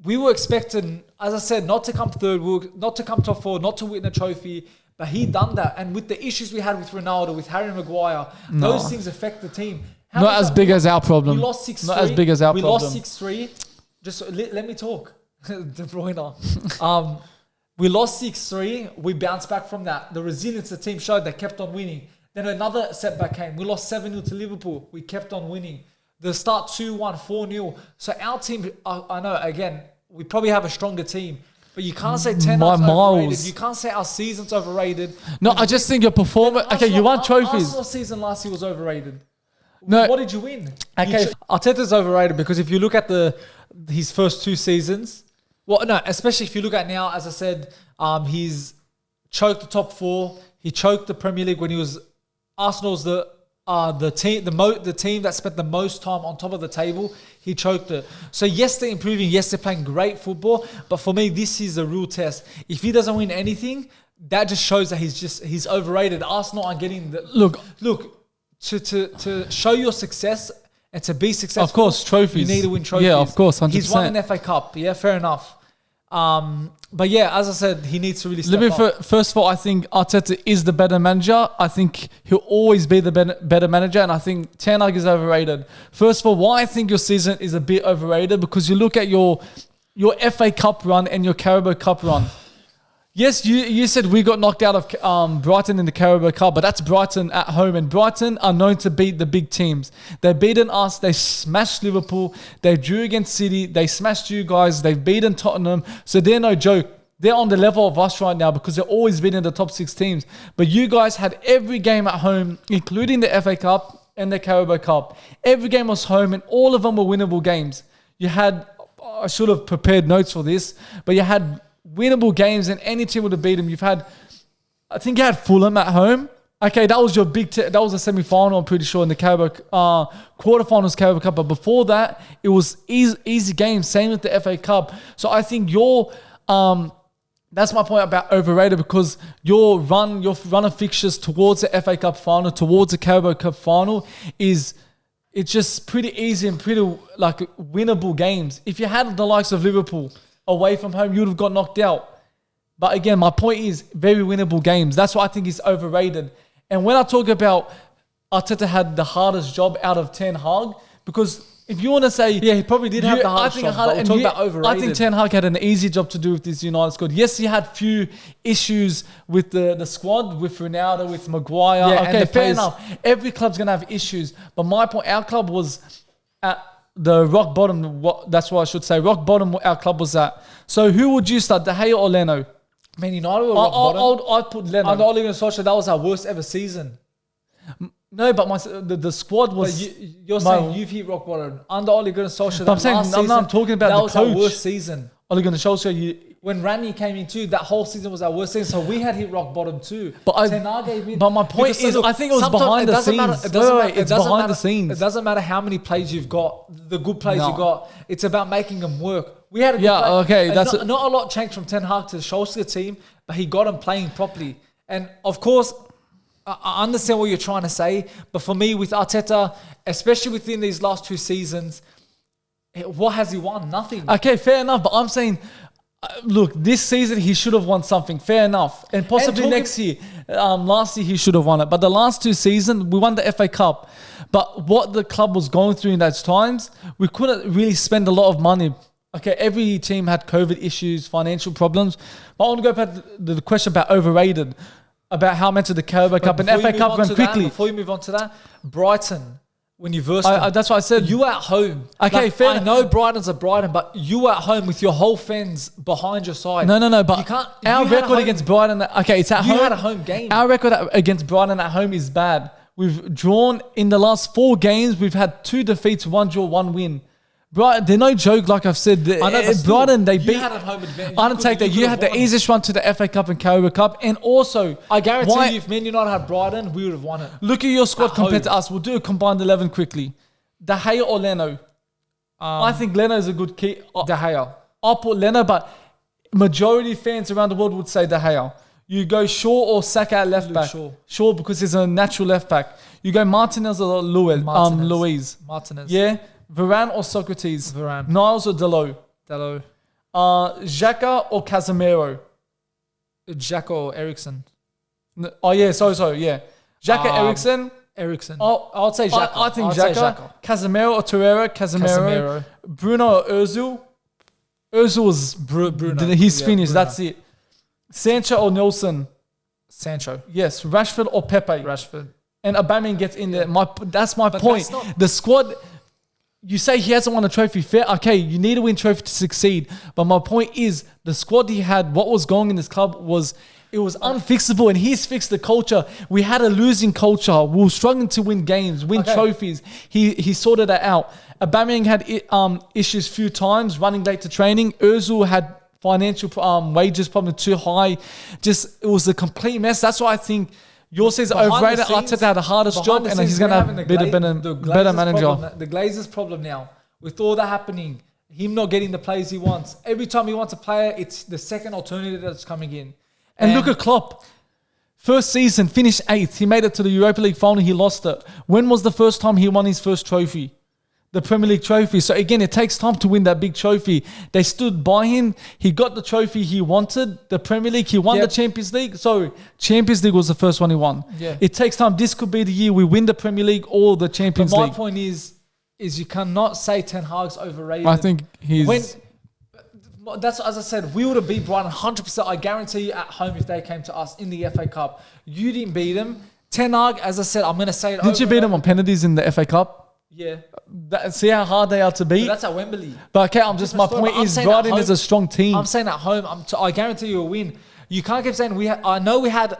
we were expecting, as I said, not to come third, not to come top 4, not to win a trophy. But he done that, and with the issues we had with Ronaldo, with Harry Maguire, those things affect the team. Not as big as our problem. We lost 6-3. Not as big as our problem. We lost 6-3. Just let me talk. De Bruyne. We lost 6-3. We bounced back from that. The resilience the team showed, they kept on winning. Then another setback came. We lost 7-0 to Liverpool. We kept on winning. The start 2-1, 4-0. So our team, I know, again, we probably have a stronger team. But you can't say Ten Hag's overrated. You can't say our season's overrated. No, I just think your performance... Okay, you won trophies. Arsenal's season last year was overrated. No. What did you win? Okay. Arteta's overrated because if you look at his first 2 seasons... Well, no, especially if you look at now, as I said, he's choked the top 4. He choked the Premier League when he was... Arsenal's the team that spent the most time on top of the table. He choked it. So yes, they're improving. Yes, they're playing great football. But for me, this is a real test. If he doesn't win anything, that just shows that he's overrated. Arsenal aren't getting the look. To show your success and to be successful, of course, trophies. You need to win trophies. Yeah, of course, 100%. He's won an FA Cup. Yeah, fair enough. But yeah, as I said, he needs to really step up. First of all, I think Arteta is the better manager. I think he'll always be the better manager, and I think Ten Hag is overrated. First of all, why I think your season is a bit overrated, because you look at your FA Cup run and your Carabao Cup run. Yes, you said we got knocked out of Brighton in the Carabao Cup, but that's Brighton at home, and Brighton are known to beat the big teams. They've beaten us, they smashed Liverpool, they drew against City, they smashed you guys, they've beaten Tottenham, so they're no joke. They're on the level of us right now because they've always been in the top 6 teams. But you guys had every game at home, including the FA Cup and the Carabao Cup. Every game was home, and all of them were winnable games. You had, I should have prepared notes for this, but you had winnable games, and any team would have beat them. I think you had Fulham at home. Okay, that was your that was a semi-final, I'm pretty sure, in the Carabao quarterfinals Carabao Cup. But before that, it was easy games. Same with the FA Cup. So I think that's my point about overrated, because your run of fixtures towards the FA Cup final, towards the Carabao Cup final, it's just pretty easy and pretty like winnable games. If you had the likes of Liverpool away from home, you would have got knocked out. But again, my point is very winnable games. That's why I think he's overrated. And when I talk about Arteta had the hardest job out of Ten Hag, because if you want to say... Yeah, he probably did have the hardest job, but we'll talk about overrated. I think Ten Hag had an easy job to do with this United squad. Yes, he had few issues with the squad, with Ronaldo, with Maguire. Yeah, okay, fair enough. Every club's going to have issues. But my point, our club was at the rock bottom. That's what I should say. Rock bottom our club was at. So who would you start, De Gea or Leno? Man United were rock bottom. I'd put Leno. Under Ole Gunnar Solskjaer, that was our worst ever season. No, but the squad was... But you're saying you've hit rock bottom. Under Ole Gunnar Solskjaer, I'm talking about that the was coach. Our worst season. Ole Gunnar Solskjaer, when Randy came in too, that whole season was our worst season. So we had hit rock bottom too. But my point is, I think it was behind the scenes. It's behind the scenes. It doesn't matter how many plays you've got, the good plays you got. It's about making them work. We had a good play. Okay, that's not a lot changed from Ten Hag to the Solskjaer team, but he got them playing properly. And of course, I understand what you're trying to say, but for me, with Arteta, especially within these last 2 seasons, what has he won? Nothing. Okay, fair enough, but I'm saying, look, this season he should have won something. Fair enough, and possibly next year. Last year he should have won it, but the last 2 seasons we won the FA Cup. But what the club was going through in those times, we couldn't really spend a lot of money. Okay, every team had COVID issues, financial problems. But I want to go back to the question about overrated, about how much of the Carabao Cup and FA Cup went quickly. Before you move on to that, Brighton, when you versed that's what I said. You were at home. Okay, fair enough. I know Brighton's a Brighton, but you were at home with your whole fans behind your side. No, but our record against Brighton... Okay, it's at home. You had a home game. Our record against Brighton at home is bad. We've drawn... In the last 4 games, we've had 2 defeats, 1 draw, 1 win. Brighton, they're no joke, like I've said. I know, Brighton, they beat... You had a home advantage. I don't take that. You had the easiest run to the FA Cup and Carabao Cup. And also... I guarantee you, if Man United had Brighton, we would have won it. Look at your squad compared to us. We'll do a combined 11 quickly. De Gea or Leno? I think Leno is a good key. De Gea. I'll put Leno, but majority of fans around the world would say De Gea. You go Shaw or Saka at left back. Shaw because he's a natural left back. You go Martinez or Luiz. Martinez. Yeah. Varane or Socrates? Varane. Niles or Dalot? Dalot. Xhaka or Casemiro? Xhaka or Eriksen? Oh, yeah. Yeah. Xhaka, Eriksen. I'll say Xhaka. I think Xhaka. Casemiro or Torreira? Casemiro. Bruno or Ozil? Ozil was... Bruno. He's finished. Bruno. That's it. Sancho or Nelson? Sancho. Yes. Rashford or Pepe? Rashford. And Aubameyang gets in there. That's my point. The squad... You say he hasn't won a trophy. Fair. Okay, you need to win trophy to succeed. But my point is, the squad he had, what was going in this club was... It was unfixable, and he's fixed the culture. We had a losing culture. We were struggling to win games, win trophies. He sorted that out. Aubameyang had issues few times, running late to training. Ozil had financial wages probably too high. Just, it was a complete mess. That's why I think yours says overrated. Arteta had the hardest job, and he's going to have a better manager. The Glazers' problem now, with all that happening, him not getting the players he wants. Every time he wants a player, it's the second alternative that's coming in. And look at Klopp. First season, finished 8th. He made it to the Europa League final. He lost it. When was the first time he won his first trophy? the Premier League trophy. So again, it takes time to win that big trophy. They stood by him. He got the trophy he wanted, the Premier League. He won the Champions League. So Champions League was the first one he won. Yeah. It takes time. This could be the year we win the Premier League or the Champions League. My point is you cannot say Ten Hag's overrated. I think that's, as I said, we would have beat Brighton 100%. I guarantee you at home if they came to us in the FA Cup. You didn't beat them. Ten Hag, as I said, I'm going to say it. Didn't you beat them on penalties in the FA Cup? Yeah. See how hard they are to beat? But that's at Wembley. But okay, my point is Brighton is a strong team. I'm saying at home, I guarantee you a win. You can't keep saying I know we had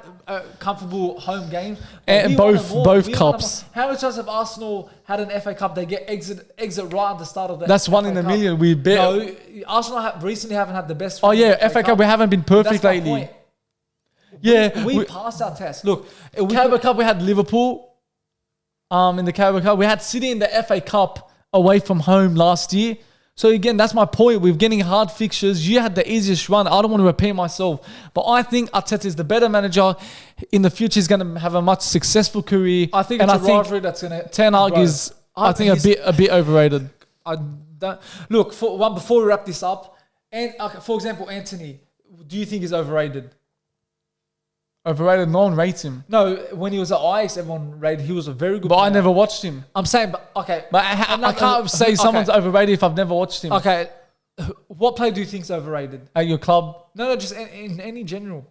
comfortable home games. And both cups. How many times have Arsenal had an FA Cup? They get exit right at the start of the That's FA one in a million. We bet. No, Arsenal recently haven't had the best. Oh yeah, FA Cup we haven't been perfect lately. Point. Yeah, we passed our test. Look, Carabao Cup we had Liverpool. In the Carabao Cup we had City in the FA Cup away from home last year. So again, that's my point. We're getting hard fixtures. You had the easiest run. I don't want to repeat myself, but I think Arteta is the better manager. In the future, he's going to have a much successful career. I think it's a rivalry that's going to. Ten Hag is, I think, a bit overrated. Look, before we wrap this up, and for example, Antony, do you think he's overrated? Overrated? No one rates him. No, when he was at Ajax, everyone rated. He was a very good. But player. I never watched him. I'm saying, but okay, but I can't say someone's overrated if I've never watched him. Okay, what player do you think is overrated at your club? No, just in any general.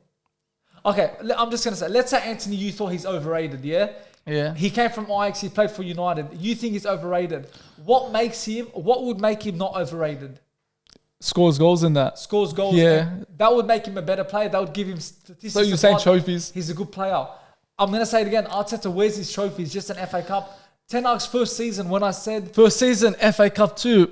Okay, I'm just gonna say, let's say Antony, you thought he's overrated, yeah? Yeah. He came from Ajax. He played for United. You think he's overrated? What would make him not overrated? Scores goals in that. Scores goals. Yeah. That would make him a better player. That would give him statistics. So you're saying trophies? He's a good player. I'm going to say it again. Arteta wears his trophies, just an FA Cup. Ten Hag's first season, when I said... First season, FA Cup too.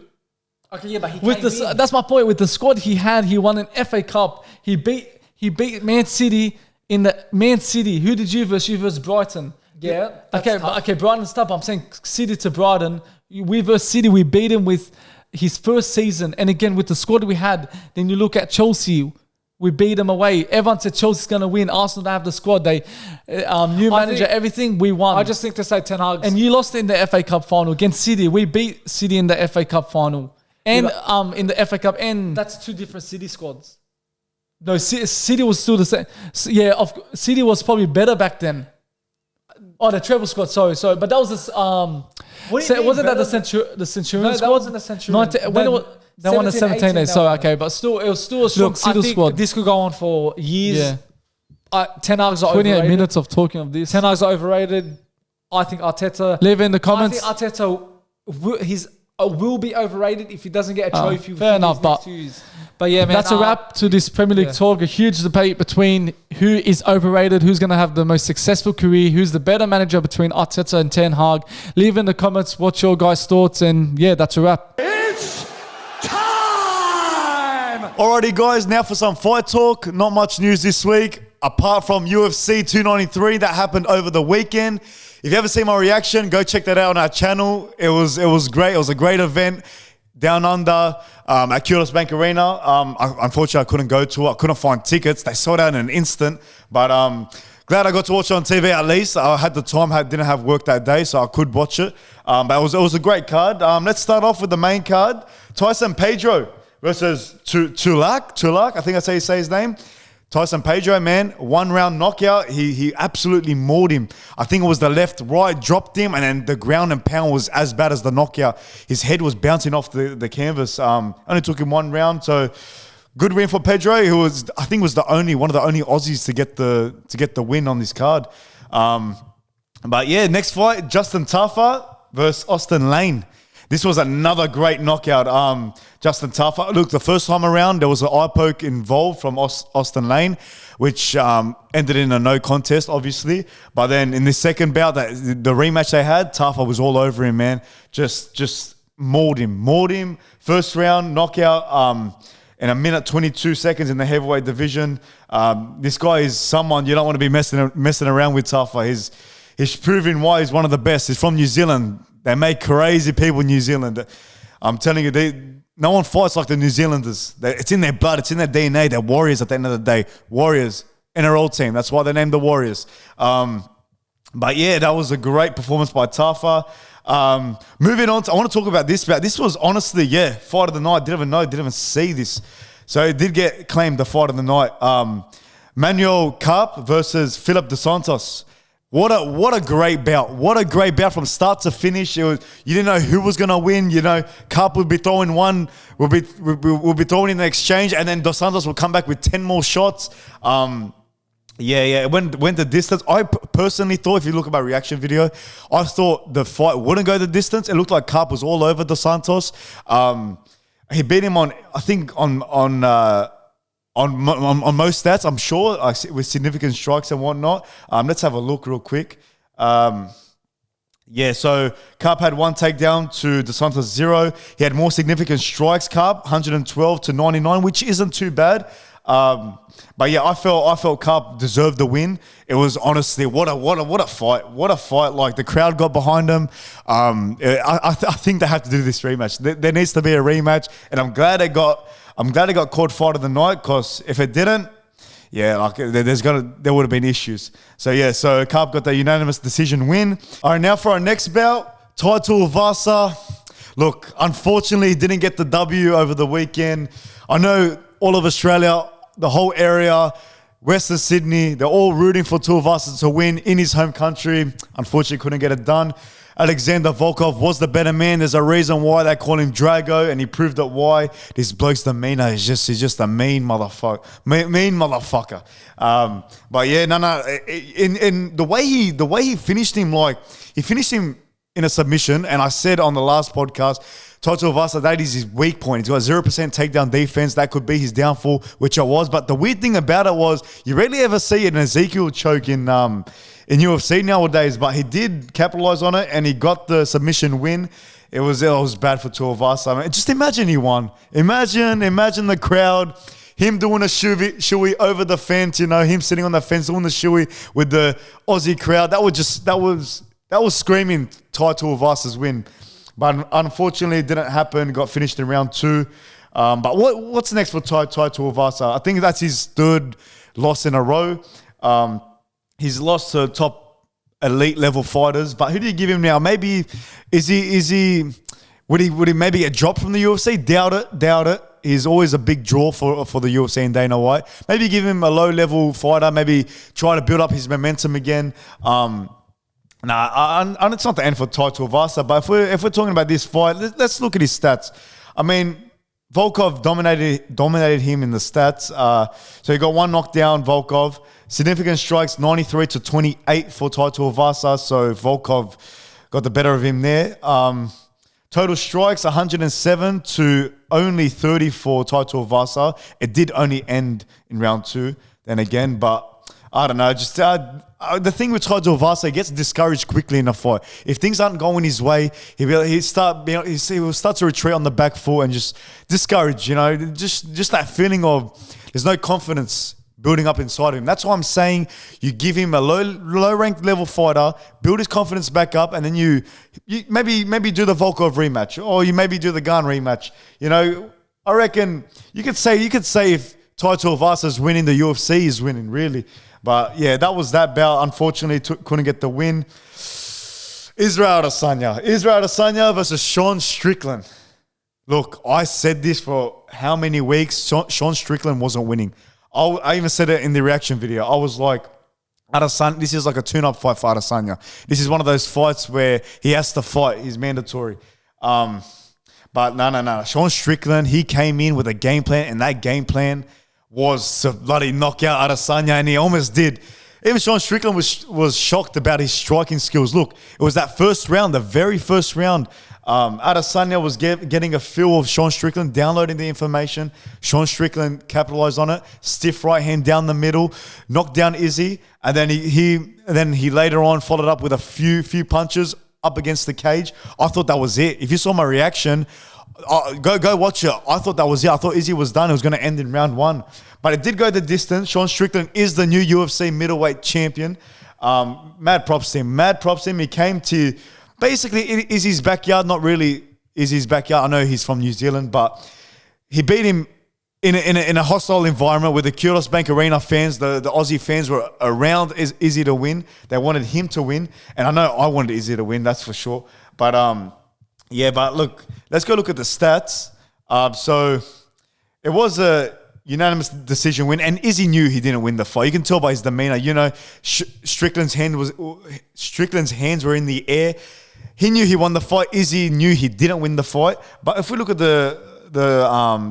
Okay, yeah, but he came in. That's my point. With the squad he had, he won an FA Cup. He beat Man City in the... Man City. Who did you versus? You versus Brighton. Yeah. Okay, Brighton's tough. I'm saying City to Brighton. We versus City, we beat him with... his first season, and again with the squad we had, then you look at Chelsea, we beat them away. Everyone said Chelsea's going to win. Arsenal don't have the squad. They new manager, everything, we won. I just think to say Ten Hag, and you lost in the FA Cup final against City. We beat City in the FA Cup final, and in the FA Cup. And that's two different City squads. No, City was still the same. Yeah, City was probably better back then. Oh, the treble squad. Sorry. But that was this. Wasn't that the Centurion squad? No, that wasn't the Centurion. They won the 17 days. So okay, but still, it was still a strong City squad. This could go on for years. Yeah. Ten Hag's are 28 overrated. Minutes of talking of this. Ten Hag's are overrated. I think Arteta. Leave in the comments. I think Arteta will be overrated if he doesn't get a trophy. Fair enough, but yeah, man. That's a wrap to this Premier League talk. A huge debate between who is overrated, who's going to have the most successful career, who's the better manager between Arteta and Ten Hag. Leave in the comments what's your guys' thoughts, and yeah, that's a wrap. It's time! Alrighty, guys, now for some fight talk. Not much news this week, apart from UFC 293 that happened over the weekend. If you haven't seen my reaction, go check that out on our channel. It was great. It was a great event. Down under at Kiosk Bank Arena. Unfortunately, I couldn't go to it. I couldn't find tickets. They sold out in an instant. But glad I got to watch it on TV at least. I had the time, didn't have work that day, so I could watch it. But it was a great card. Let's start off with the main card. Tyson Pedro versus Tulak. I think that's how you say his name. Tyson Pedro, man, 1 round knockout. He absolutely mauled him. I think it was the left, right, dropped him, and then the ground and pound was as bad as the knockout. His head was bouncing off the canvas. Only took him 1 round, so good win for Pedro, who was, I think, was one of the only Aussies to get the win on this card. But yeah, next fight, Justin Tafa versus Austin Lane. This was another great knockout. Justin Tafa. Look, the first time around, there was an eye poke involved from Austin Lane, which ended in a no contest, obviously. But then in the second bout, the rematch they had, Tafa was all over him, man. Just mauled him. First round knockout in 1:22 in the heavyweight division. This guy is someone you don't want to be messing around with, Tafa. He's proving why he's one of the best. He's from New Zealand. They make crazy people in New Zealand. I'm telling you, no one fights like the New Zealanders. It's in their blood. It's in their DNA. They're warriors at the end of the day. Warriors. NRL team. That's why they named the Warriors. But yeah, that was a great performance by Tafa. Moving on, I want to talk about this. This was honestly, fight of the night. Didn't even see this. So it did get claimed the fight of the night. Manuel Carp versus Philip Dos Santos. What a great bout. What a great bout from start to finish. You didn't know who was going to win. Carp would be throwing one, we'll be throwing in the exchange, and then Dos Santos will come back with 10 more shots. It went the distance. I personally thought, if you look at my reaction video, I thought the fight wouldn't go the distance. It looked like Carp was all over Dos Santos. He beat him on most stats, I'm sure, with significant strikes and whatnot. Let's have a look real quick. So Carp had one takedown to Dos Santos 0. He had more significant strikes, Carp, 112 to 99, which isn't too bad. But yeah, I felt Carp deserved the win. It was honestly what a fight! What a fight! Like, the crowd got behind him. I think they have to do this rematch. There needs to be a rematch, and I'm glad it got called fight of the night, because if it didn't, there would have been issues. So Carp got the unanimous decision win. All right, now for our next bout, Tai Tuivasa. Look, unfortunately, he didn't get the W over the weekend. I know all of Australia, the whole area, Western Sydney, they're all rooting for Tuivasa to win in his home country. Unfortunately, couldn't get it done. Alexander Volkov was the better man. There's a reason why they call him Drago, and he proved it why. This bloke's demeanor is just a mean motherfucker. But yeah, in the way he finished him, he finished him in a submission, and I said on the last podcast, Tai Tuivasa, that is his weak point. He's got 0% takedown defense. That could be his downfall, which it was. But the weird thing about it was, you rarely ever see an Ezekiel choke in UFC nowadays, but he did capitalize on it, and he got the submission win. It was bad for Tuivasa. I mean, just imagine he won. Imagine the crowd, him doing a shoey over the fence. Him sitting on the fence doing the shoey with the Aussie crowd. That was screaming Tai Tuivasa's win. But unfortunately, it didn't happen. Got finished in round 2. But what's next for Tai Tuivasa? I think that's his third loss in a row. He's lost to top elite level fighters. But who do you give him now? Maybe would he maybe get dropped from the UFC? Doubt it. He's always a big draw for the UFC and Dana White. Maybe give him a low level fighter. Maybe try to build up his momentum again. It's not the end for Tai Tuivasa, but if we're talking about this fight, let's look at his stats. I mean, Volkov dominated him in the stats. So he got one knockdown, Volkov. Significant strikes, 93 to 28 for Tai Tuivasa. So Volkov got the better of him there. Total strikes, 107 to only 30 for Tai Tuivasa. It did only end in round 2 then again, but I don't know, just the thing with Tai Tuivasa, he gets discouraged quickly in a fight. If things aren't going his way, he will start to retreat on the back foot and just discourage. Just that feeling of there's no confidence building up inside him. That's why I'm saying you give him a low ranked level fighter, build his confidence back up, and then you maybe do the Volkov rematch, or you maybe do the Gun rematch. I reckon you could say if Tai Tuivasa's winning, the UFC is winning, really. But yeah, that was that bout. Unfortunately, couldn't get the win. Israel Adesanya versus Sean Strickland. Look, I said this for how many weeks? Sean Strickland wasn't winning. I even said it in the reaction video. I was like, Adesanya, this is like a tune-up fight for Adesanya. This is one of those fights where he has to fight. He's mandatory. But no. Sean Strickland, he came in with a game plan, and that game plan was to bloody knock out Adesanya, and he almost did. Even Sean Strickland was shocked about his striking skills. Look, it was that first round, the very first round. Adesanya was getting a feel of Sean Strickland, downloading the information. Sean Strickland capitalized on it. Stiff right hand down the middle, knocked down Izzy, and then he later on followed up with a few punches up against the cage. I thought that was it. If you saw my reaction, go watch it. I thought that was it. I thought Izzy was done. It was going to end in round 1. But it did go the distance. Sean Strickland is the new UFC Middleweight Champion. Mad props to him. He came to basically Izzy's backyard. Not really Izzy's backyard. I know he's from New Zealand, but he beat him in a hostile environment with the Kudos Bank Arena fans, the Aussie fans were around Izzy to win. They wanted him to win. And I know I wanted Izzy to win, that's for sure. But but look, let's go look at the stats. So it was a unanimous decision win, and Izzy knew he didn't win the fight. You can tell by his demeanor. You know, Strickland's hands were in the air. He knew he won the fight. Izzy knew he didn't win the fight. But if we look at the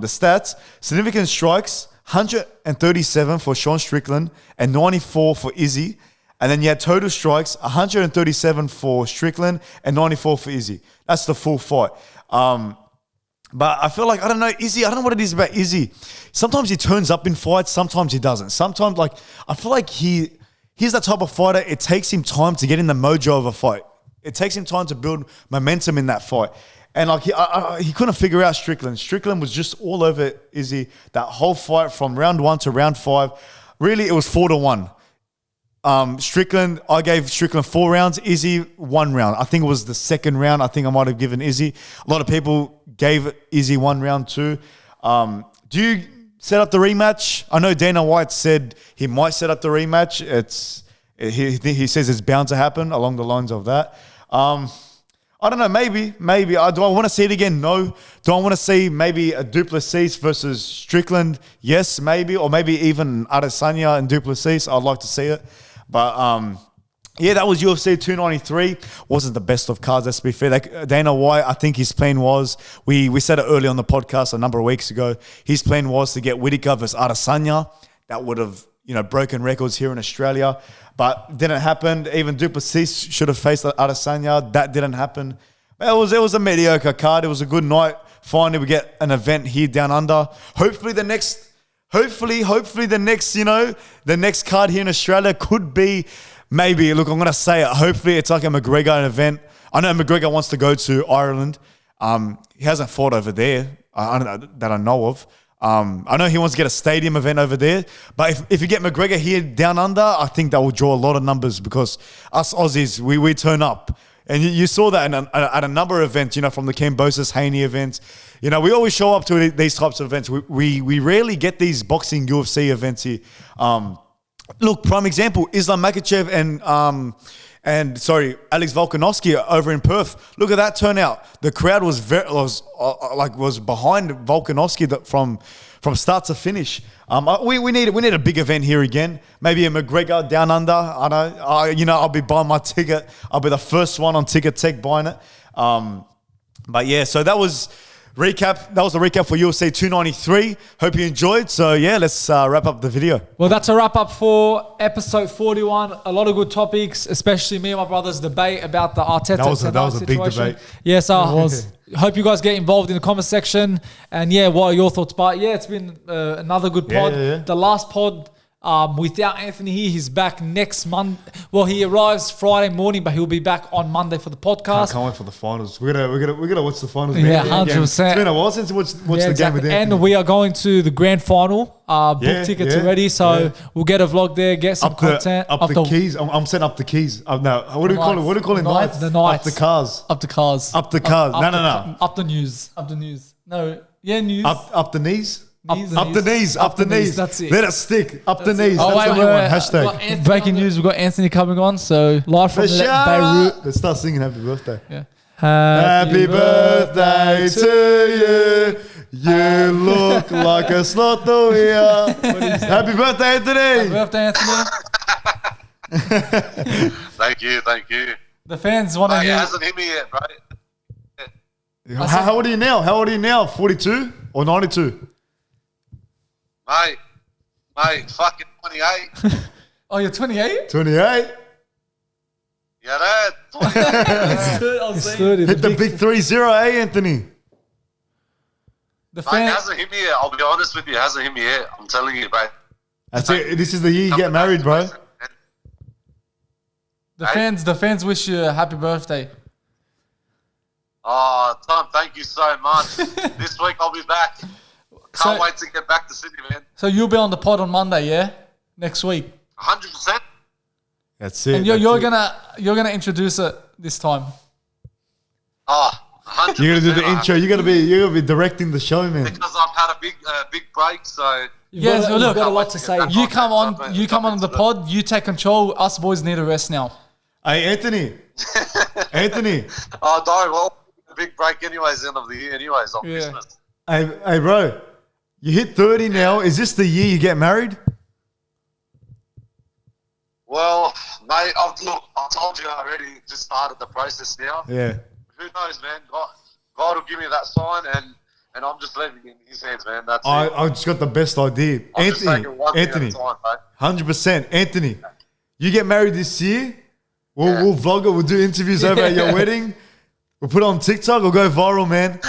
stats, significant strikes, 137 for Sean Strickland and 94 for Izzy. And then you had total strikes, 137 for Strickland and 94 for Izzy. That's the full fight. But I feel like, I don't know, Izzy, I don't know what it is about Izzy. Sometimes he turns up in fights, sometimes he doesn't. Sometimes, like, I feel like he's that type of fighter, it takes him time to get in the mojo of a fight. It takes him time to build momentum in that fight. And like he couldn't figure out Strickland. Strickland was just all over Izzy that whole fight from round 1 to round 5. Really, it was 4-1. Strickland, I gave Strickland 4 rounds, Izzy 1 round. I think it was the second round. I think I might have given Izzy. A lot of people gave Izzy 1 round too. Do you set up the rematch? I know Dana White said he might set up the rematch. He says it's bound to happen along the lines of that. I don't know, maybe. Do I want to see it again? No. Do I want to see maybe a Duplessis versus Strickland? Yes, maybe. Or maybe even Adesanya and Duplessis. I'd like to see it. But, that was UFC 293. Wasn't the best of cards, let's be fair. Like Dana White, I think his plan was, we said it early on the podcast a number of weeks ago, his plan was to get Whittaker versus Adesanya. That would have, broken records here in Australia. But didn't happen. Even Duplessis should have faced Adesanya. That didn't happen. It was a mediocre card. It was a good night. Finally, we get an event here down under. Hopefully the next, the next card here in Australia could be maybe, look, I'm going to say it. Hopefully it's like a McGregor event. I know McGregor wants to go to Ireland. He hasn't fought over there that I know of. I know he wants to get a stadium event over there, but if you get McGregor here down under, I think that will draw a lot of numbers because us Aussies, we turn up. And you saw that at a number of events, from the Cambosis Haney events. We always show up to these types of events. We rarely get these boxing UFC events here. Look, prime example, Islam Makhachev Alex Volkanovski over in Perth. Look at that turnout. The crowd was behind Volkanovski from start to finish. We need a big event here again. Maybe a McGregor down under. I'll be buying my ticket. I'll be the first one on Ticket Tech buying it. So that was recap. That was the recap for UFC 293. Hope you enjoyed. So let's wrap up the video. Well, that's a wrap up for episode 41. A lot of good topics, especially me and my brother's debate about the Arteta. That was a big debate. Yes, I was. Hope you guys get involved in the comment section. And what are your thoughts? But it's been another good pod. Yeah. The last pod. Without Anthony here, he's back next Monday. Well, he arrives Friday morning, but he'll be back on Monday for the podcast. Can't wait for the finals. We're gonna watch the finals. Yeah, 100%. It's been a while since we watched the game with Anthony. And we are going to the grand final. Book tickets already, so we'll get a vlog there, get some content. Up the keys. I'm setting up the keys. No, what do you call it? What do you call it? Nights. The nights. Up the cars. Up the cars. Up the cars. No. Up the news. No. Yeah, news. Up the knees. Up the knees. That's it. Let it stick. Up the knees. Oh, that's wait, the new one. Hashtag. Breaking news. We've got Anthony coming on. So live from Beirut. Let's start singing happy birthday. Yeah. Happy birthday to you. You look like a slotoia. Happy birthday, Anthony. Happy birthday, Anthony. Thank you. The fans want to He hear. hasn't hit me yet, bro. How old are you now? 42 or 92? Mate, fucking 28. Oh, you're 28? 28? Yeah, that. 30. Hit the big 3-0, Anthony? The Mate, fans. hasn't hit me yet. I'll be honest with you, hasn't hit me yet. I'm telling you, bro. That's it. This is the year you get married, bro. The fans wish you a happy birthday. Oh, Tom, thank you so much. This week I'll be back. Can't wait to get back to Sydney, man. So you'll be on the pod on Monday, yeah? Next week. 100%. That's it. And you're gonna introduce it this time. Oh, You're gonna do the intro. You're gonna be directing the show, man. Because I've had a big break, so Yes, well, look, got a lot to say. You come on the pod. You take control. Us boys need a rest now. Hey, Anthony. Oh, don't. Well, big break anyways, end of the year anyways, on Christmas. Hey, bro. You hit 30 now. Is this the year you get married? Well, mate, I told you I already just started the process now. Yeah. Who knows, man? God will give me that sign, and I'm just leaving it in his hands, man. That's it. I just got the best idea. Anthony, 100%. Anthony, you get married this year. We'll vlog it. We'll do interviews over at your wedding. We'll put it on TikTok. We'll go viral, man.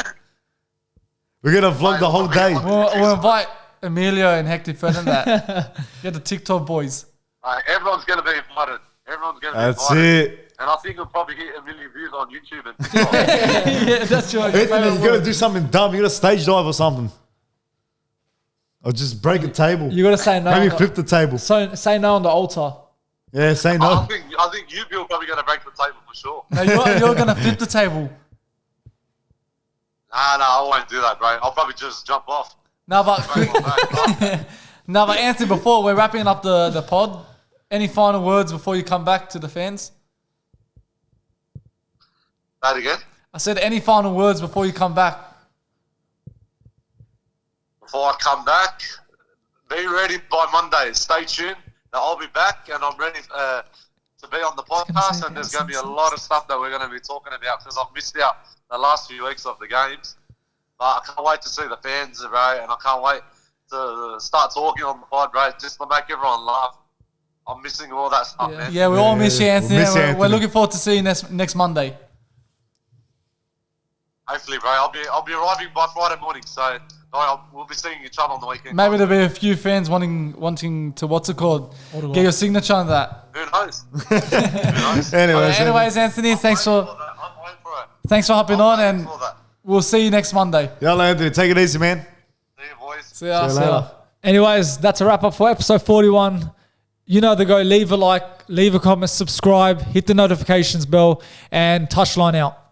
We're going to vlog the whole day. We'll invite Emilio and Hector Ferdinand. That. Get the TikTok boys. Everyone's going to be invited. That's it. And I think we'll probably hit 1 million views on YouTube. And yeah, that's right. Anthony, you got to do something dumb. You got to stage dive or something. Or just break a table. You got to say no. Maybe flip the table. So say no on the altar. Yeah, say no. I think you, Bill, probably going to break the table for sure. No, you're going to flip the table. Nah, I won't do that, bro. I'll probably just jump off. No, but Anthony, before we're wrapping up the pod, any final words before you come back to the fans? That again? I said any final words before you come back? Before I come back, be ready by Monday. Stay tuned. Now, I'll be back, and I'm ready to be on the podcast, and there's going to be a lot of stuff that we're going to be talking about because I've missed out the last few weeks of the games. But I can't wait to see the fans, bro, and I can't wait to start talking on the pod, bro, just to make everyone laugh. I'm missing all that stuff, man. Yeah, we all miss you, Anthony. We're looking forward to seeing you next Monday. Hopefully, bro. I'll be arriving by Friday morning, so we'll be seeing each other on the weekend. Maybe there'll be a few fans wanting to get your signature on that. Who knows? Anyways, Anthony, thanks for hopping on, and we'll see you next Monday. Hello, Anthony. Take it easy, man. See you, boys. See you later. Anyways, that's a wrap up for episode 41. You know the go. Leave a like, leave a comment, subscribe, hit the notifications bell, and Touchline out.